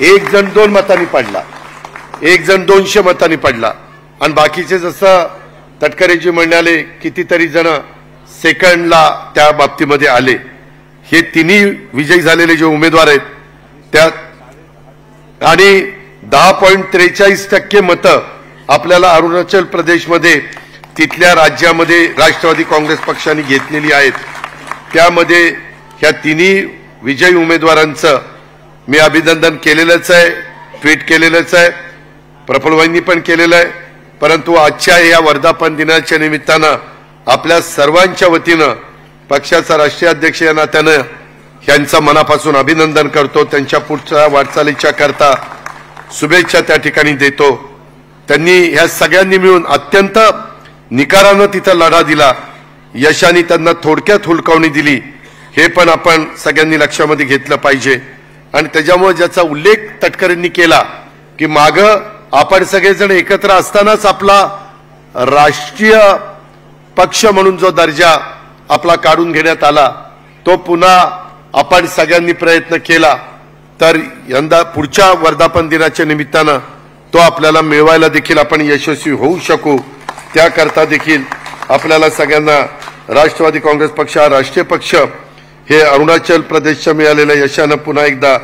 एक जण 2 मतांनी पडला, एक जण 200 मतांनी पडला आणि बाकीचे जसं तटकरेजी म्हणाले कितीतरी जण सेकंडला त्या बाबतीमध्ये आले. हे तिन्ही विजयी झालेले जे उमेदवार आहेत त्यात आणि 10.43% मतं आपल्याला अरुणाचल प्रदेशमध्ये तिथल्या राज्यामध्ये राष्ट्रवादी काँग्रेस पक्षाने घेतलेली आहेत. त्यामध्ये ह्या तिन्ही विजयी उमेदवारांचं मी अभिनंदन केलेलंच आहे, ट्विट केलेलंच आहे, प्रफुल्लभाईंनी पण केलेलं आहे. परंतु आजच्या या वर्धापन दिनाच्या निमित्तानं आपल्या सर्वांच्या वतीनं पक्षाचा राष्ट्रीय अध्यक्ष या नात्यानं यांचं मनापासून अभिनंदन करतो. त्यांच्या पुढच्या वाटचालीच्या करता शुभेच्छा त्या ठिकाणी देतो. त्यांनी ह्या सगळ्यांनी मिळून अत्यंत निकारानं तिथं लढा दिला. यशाने त्यांना थोडक्यात हुलकावणी दिली हे पण आपण सगळ्यांनी लक्षामध्ये घेतलं पाहिजे. आणि त्याच्यामुळे ज्याचा उल्लेख तटकरेंनी केला की मागं आपण सगळेजण एकत्र असतानाच आपला राष्ट्रीय पक्ष म्हणून जो दर्जा आपला काढून घेण्यात आला तो पुन्हा आपण सगळ्यांनी प्रयत्न केला तर यंदा पुढच्या वर्धापन दिनाच्या निमित्तानं तो आपल्याला मिळवायला देखील आपण यशस्वी होऊ शकू. त्याकरता देखील आपल्याला सगळ्यांना राष्ट्रवादी काँग्रेस पक्ष हा राष्ट्रीय पक्ष हे अरुणाचल प्रदेशच्या मिळालेल्या यशानं पुन्हा एकदा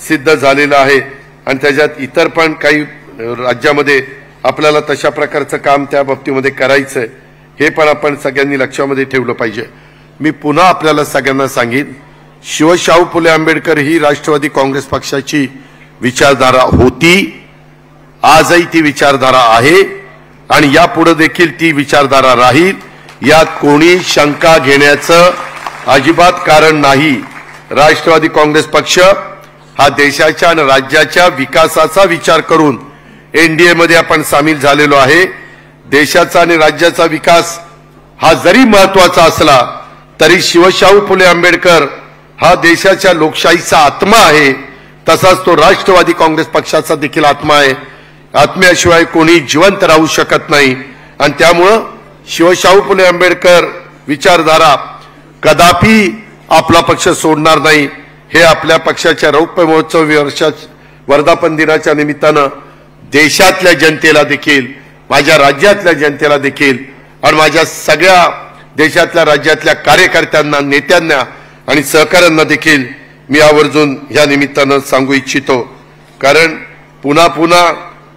सिद्ध झालेलं आहे. आणि त्याच्यात इतर पण काही राज्यामध्ये आपल्याला तशा प्रकारचं काम त्या बाबतीमध्ये करायचंय हे पण आपण सगळ्यांनी लक्षामध्ये ठेवलं पाहिजे. मी पुन्हा आपल्याला सगळ्यांना सांगेन, शिवशाहू फुले आंबेडकर ही राष्ट्रवादी काँग्रेस पक्षाची विचारधारा होती, आजही ती विचारधारा आहे आणि यापुढे देखील ती विचारधारा राहील. यात कोणी शंका घेण्याचं अजिबात कारण नाही. राष्ट्रवादी काँग्रेस पक्ष हा देशाच्या आणि राज्याच्या विकासाचा विचार करून एनडीए मध्ये आपण सामील झालेलो आहे. देशाचा आणि राज्याचा विकास हा जरी महत्वाचा असला तरी शिवशाहू फुले आंबेडकर हा देशाच्या लोकशाहीचा आत्मा आहे, तसाच तो राष्ट्रवादी काँग्रेस पक्षाचा देखील आत्मा आहे. आत्म्याशिवाय कोणी जिवंत राहू शकत नाही. आणि त्यामुळं शिवशाहू फुले आंबेडकर विचारधारा कदापि आपला पक्ष सोडणार नाही, हे आपल्या पक्षाच्या रौप्य महोत्सव वर्धापन दिनाच्या निमित्तानं देशातल्या जनतेला देखील, माझ्या राज्यातल्या जनतेला देखील आणि माझ्या सगळ्या देशातल्या राज्यातल्या कार्यकर्त्यांना, नेत्यांना आणि सहकाऱ्यांना देखील मी आवर्जून या निमित्तानं सांगू इच्छितो. कारण पुन्हा पुन्हा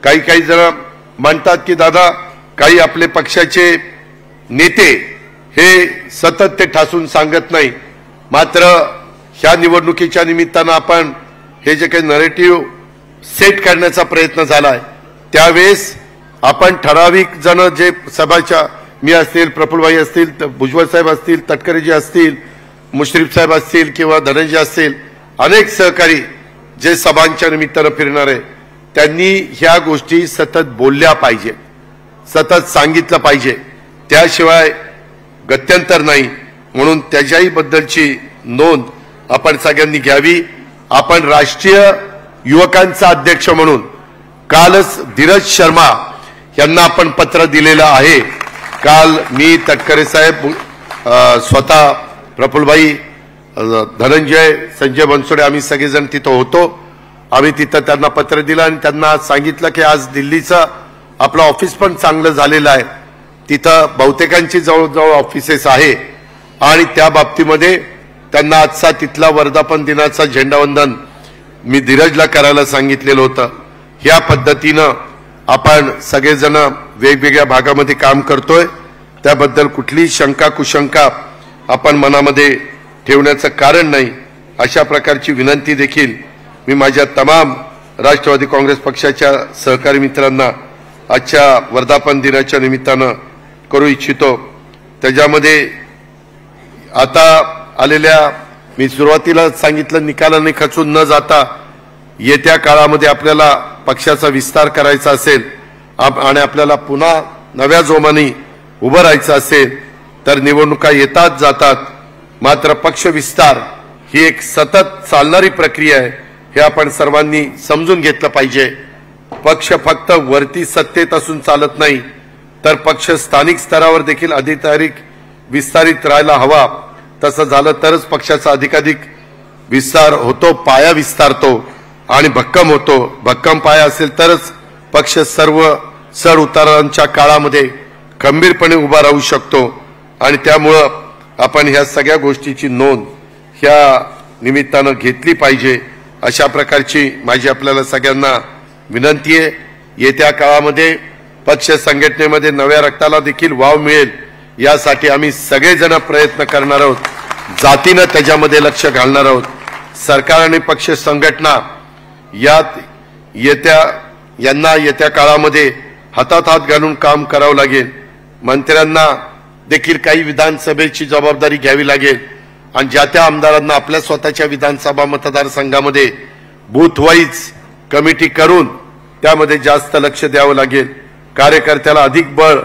काही जण म्हणतात की दादा काही आपले पक्षाचे नेते हे सतत ते ठासून सांगत नाही, मात्र ह्या निवडणुकीच्या निमित्तानं आपण हे जे काही नरेटिव्ह सेट करण्याचा प्रयत्न झालाय त्यावेळेस आपण ठराविक जण जे सभाच्या, मी असतील, प्रफुल्लभाई असतील, भुजबळ साहेब असतील, तटकरेजी असतील, मुश्रीफ साहेब असतील किंवा धनंजय असतील, अनेक सहकारी जे सभांच्या निमित्तानं फिरणार आहे त्यांनी ह्या गोष्टी सतत बोलल्या पाहिजे, सतत सांगितलं पाहिजे, त्याशिवाय गत्यंतर नाही. म्हणून त्याच्याही बद्दलची नोंद आपण सगळ्यांनी घ्यावी. आपण राष्ट्रीय युवकांचा अध्यक्ष म्हणून कालच धीरज शर्मा यांना आपण पत्र दिलेलं आहे. काल मी, तटकरे साहेब, स्वतः प्रफुल्लभाई, धनंजय, संजय बनसोडे आम्ही सगळेजण तिथं होतो. आम्ही तिथं त्यांना पत्र दिलं आणि त्यांना सांगितलं की आज दिल्लीचं आपलं ऑफिस पण चांगलं झालेलं आहे, तिथं बहुतेकांची जवळजवळ ऑफिसेस आहे आणि त्या बाबतीमध्ये त्यांना आजचा तिथला वर्धापन दिनाचा झेंडावंदन मी धीरजला करायला सांगितलेलं होतं. ह्या पद्धतीनं आपण सगळेजण वेगवेगळ्या भागामध्ये काम करतोय, त्याबद्दल कुठलीही शंका कुशंका आपण मनामध्ये ठेवण्याचं कारण नाही. अशा प्रकारची विनंती देखील मी माझ्या तमाम राष्ट्रवादी काँग्रेस पक्षाच्या सहकारी मित्रांना आजच्या वर्धापन दिनाच्या निमित्तानं करू इच्छितो. त्याच्यामध्ये आता आलेल्या, मी सुरुवातीला सांगितलं, निकालाने खचून न जाता येत्या काळामध्ये आपल्याला पक्षाचा विस्तार करायचा असेल आणि आपल्याला पुन्हा नव्या जोमाने उभं राहायचं असेल तर निवडणुका येतात जातात, मात्र पक्ष विस्तार ही एक सतत चालणारी प्रक्रिया आहे, हे आपण सर्वांनी समजून घेतलं पाहिजे. पक्ष फक्त वरती सत्तेत असून चालत नाही, तर पक्ष स्थानिक स्तरावर देखील अधिकाधिक विस्तारित राहायला हवा. तसं झालं तरच पक्षाचा अधिकाधिक विस्तार होतो, पाया विस्तारतो आणि भक्कम होतो. भक्कम पाया असेल तरच पक्ष सर्व चढ उतारांच्या काळामध्ये खंबीरपणे उभा राहू शकतो आणि त्यामुळं आपण ह्या सगळ्या गोष्टीची नोंद ह्या निमित्तानं घेतली पाहिजे. अशा प्रकारची माझी आपल्याला सगळ्यांना विनंती आहे. येत्या काळामध्ये पक्ष संघटनेमध्ये नव्या रक्ताला देखील वाव मिळेल यासाठी आम्ही सगळेजण प्रयत्न करणार आहोत, जातीनं त्याच्यामध्ये लक्ष घालणार आहोत. सरकार आणि पक्ष संघटना यात येत्या काळामध्ये हातात हात घालून काम करावं लागेल. मंत्र्यांना देखील काही विधानसभेची जबाबदारी घ्यावी लागेल आणि ज्या त्या आमदारांना आपल्या स्वतःच्या विधानसभा मतदारसंघामध्ये बूथ वाईज कमिटी करून त्यामध्ये जास्त लक्ष द्यावं लागेल. कार्यकर्त्याला अधिक बळ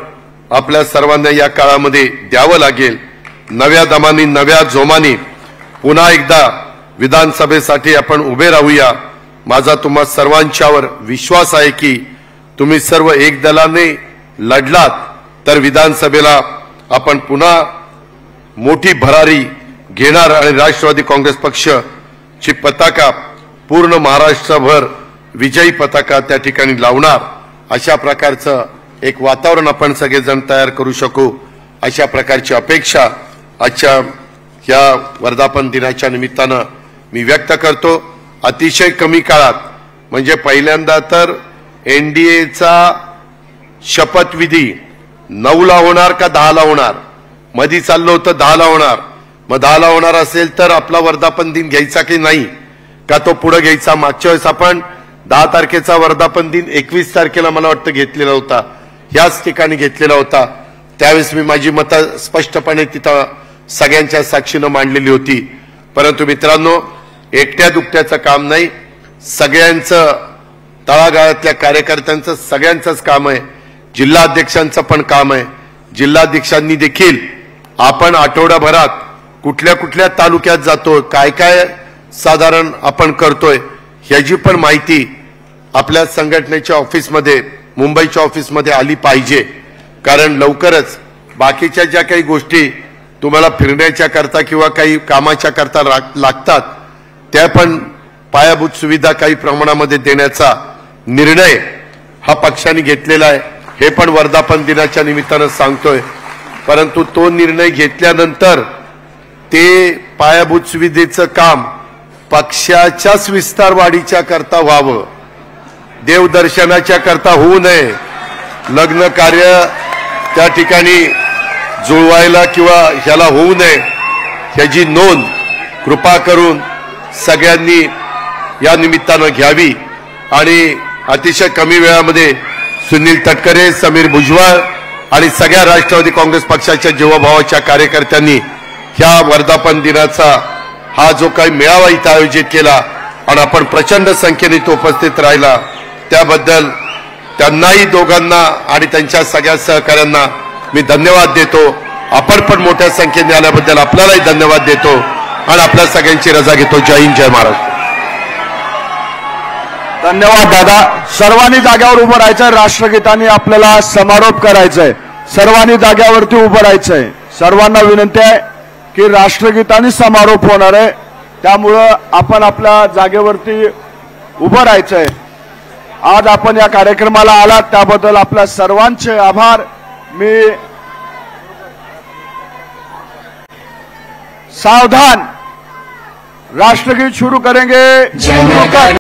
आपल्या सर्वांना या काळामध्ये द्यावं लागेल. नव्या दमाने, नव्या जोमाने पुन्हा एकदा विधानसभेसाठी आपण उभे राहूया. माझा तुम्हा सर्वांच्यावर विश्वास आहे की तुम्ही सर्व एक दलाने लढलात तर विधानसभेला आपण पुन्हा मोठी भरारी घेणार आणि राष्ट्रवादी काँग्रेस पक्षाची पताका पूर्ण महाराष्ट्रभर विजयी पताका त्या ठिकाणी लावणार. अशा प्रकारचं एक वातावरण आपण सगळेजण तयार करू शकू, अशा प्रकारची अपेक्षा आजच्या या वर्धापन दिनाच्या निमित्तानं मी व्यक्त करतो. अतिशय कमी काळात, म्हणजे पहिल्यांदा तर एनडीएचा शपथविधी 9ला होणार का 10ला होणार, मधी चाललं होतं 10ला होणार, मग 10ला होणार असेल तर आपला वर्धापन दिन घ्यायचा की नाही का तो पुढे घ्यायचा. मागच्या वेळेस आपण 10 तारखेचा वर्धापन दिन 21 तारखेला मला वाटतं घेतलेला होता, ह्याच ठिकाणी घेतलेला होता. त्यावेळेस मी माझी मतं स्पष्टपणे तिथं सगळ्यांच्या साक्षीनं मांडलेली होती. परंतु मित्रांनो, एकट्या दुकट्याचं काम नाही, सगळ्यांचं, तळागाळातल्या कार्यकर्त्यांचं सगळ्यांचंच काम आहे. जिल्हाध्यक्षांचं पण काम आहे. जिल्हाध्यक्षांनी देखील आपण आठवड्याभरात कुठल्या कुठल्या तालुक्यात जातो, काय काय साधारण आपण करतोय ह्याची पण माहिती आपल्या संघटनेच्या ऑफिसमध्ये, मुंबईच्या ऑफिसमध्ये आली पाहिजे. कारण लवकरच बाकीच्या ज्या काही गोष्टी तुम्हाला फिरण्याच्या करता किंवा काही कामाच्या करता लागतात त्या पण पायाभूत सुविधा काही प्रमाणामध्ये देण्याचा निर्णय हा पक्षाने घेतलेला आहे. हे पण वर्धापन दिनाच्या निमित्तानं सांगतोय. परंतु तो निर्णय घेतल्यानंतर ते पायाभूत सुविधेचं काम पक्षाच्याच विस्तार वाढीच्या करता व्हावं, देवदर्शनाच्या करता होऊ नये. लग्न कार्य त्या ठिकाणी जुळवायला किंवा ह्याला होऊ नये ह्याची नोंद कृपा करून सगळ्यांनी या निमित्तानं घ्यावी. आणि अतिशय कमी वेळामध्ये सुनील तटकरे, समीर भुजबळ आणि सगळ्या राष्ट्रवादी काँग्रेस पक्षाच्या जीवाभावाच्या कार्यकर्त्यांनी ह्या वर्धापन दिनाचा हा जो काही मेळावा इथं आयोजित केला आणि आपण प्रचंड संख्येने तो उपस्थित राहिला त्याबद्दल त्यांनाही दोघांना आणि त्यांच्या सगळ्या सहकाऱ्यांना मी धन्यवाद देतो. आपण पण मोठ्या संख्येने आल्याबद्दल आपल्यालाही धन्यवाद देतो आणि आपल्या सगळ्यांची रजा घेतो. जय हिंद, जय महाराष्ट्र. धन्यवाद दादा. सर्वांनी जाग्यावर उभं राहायचंय. राष्ट्रगीतांनी आपल्याला समारोप करायचंय. सर्वांनी जाग्यावरती उभं राहायचंय. सर्वांना विनंती आहे की राष्ट्रगीतांनी समारोप होणार आहे, त्यामुळं आपण आपल्या जागेवरती उभं राहायचंय. आज आपण या कार्यक्रमाला आलात त्याबद्दल आपल्या सर्वांचे आभार. मी सावधान, राष्ट्रगीत शुरू करेंगे.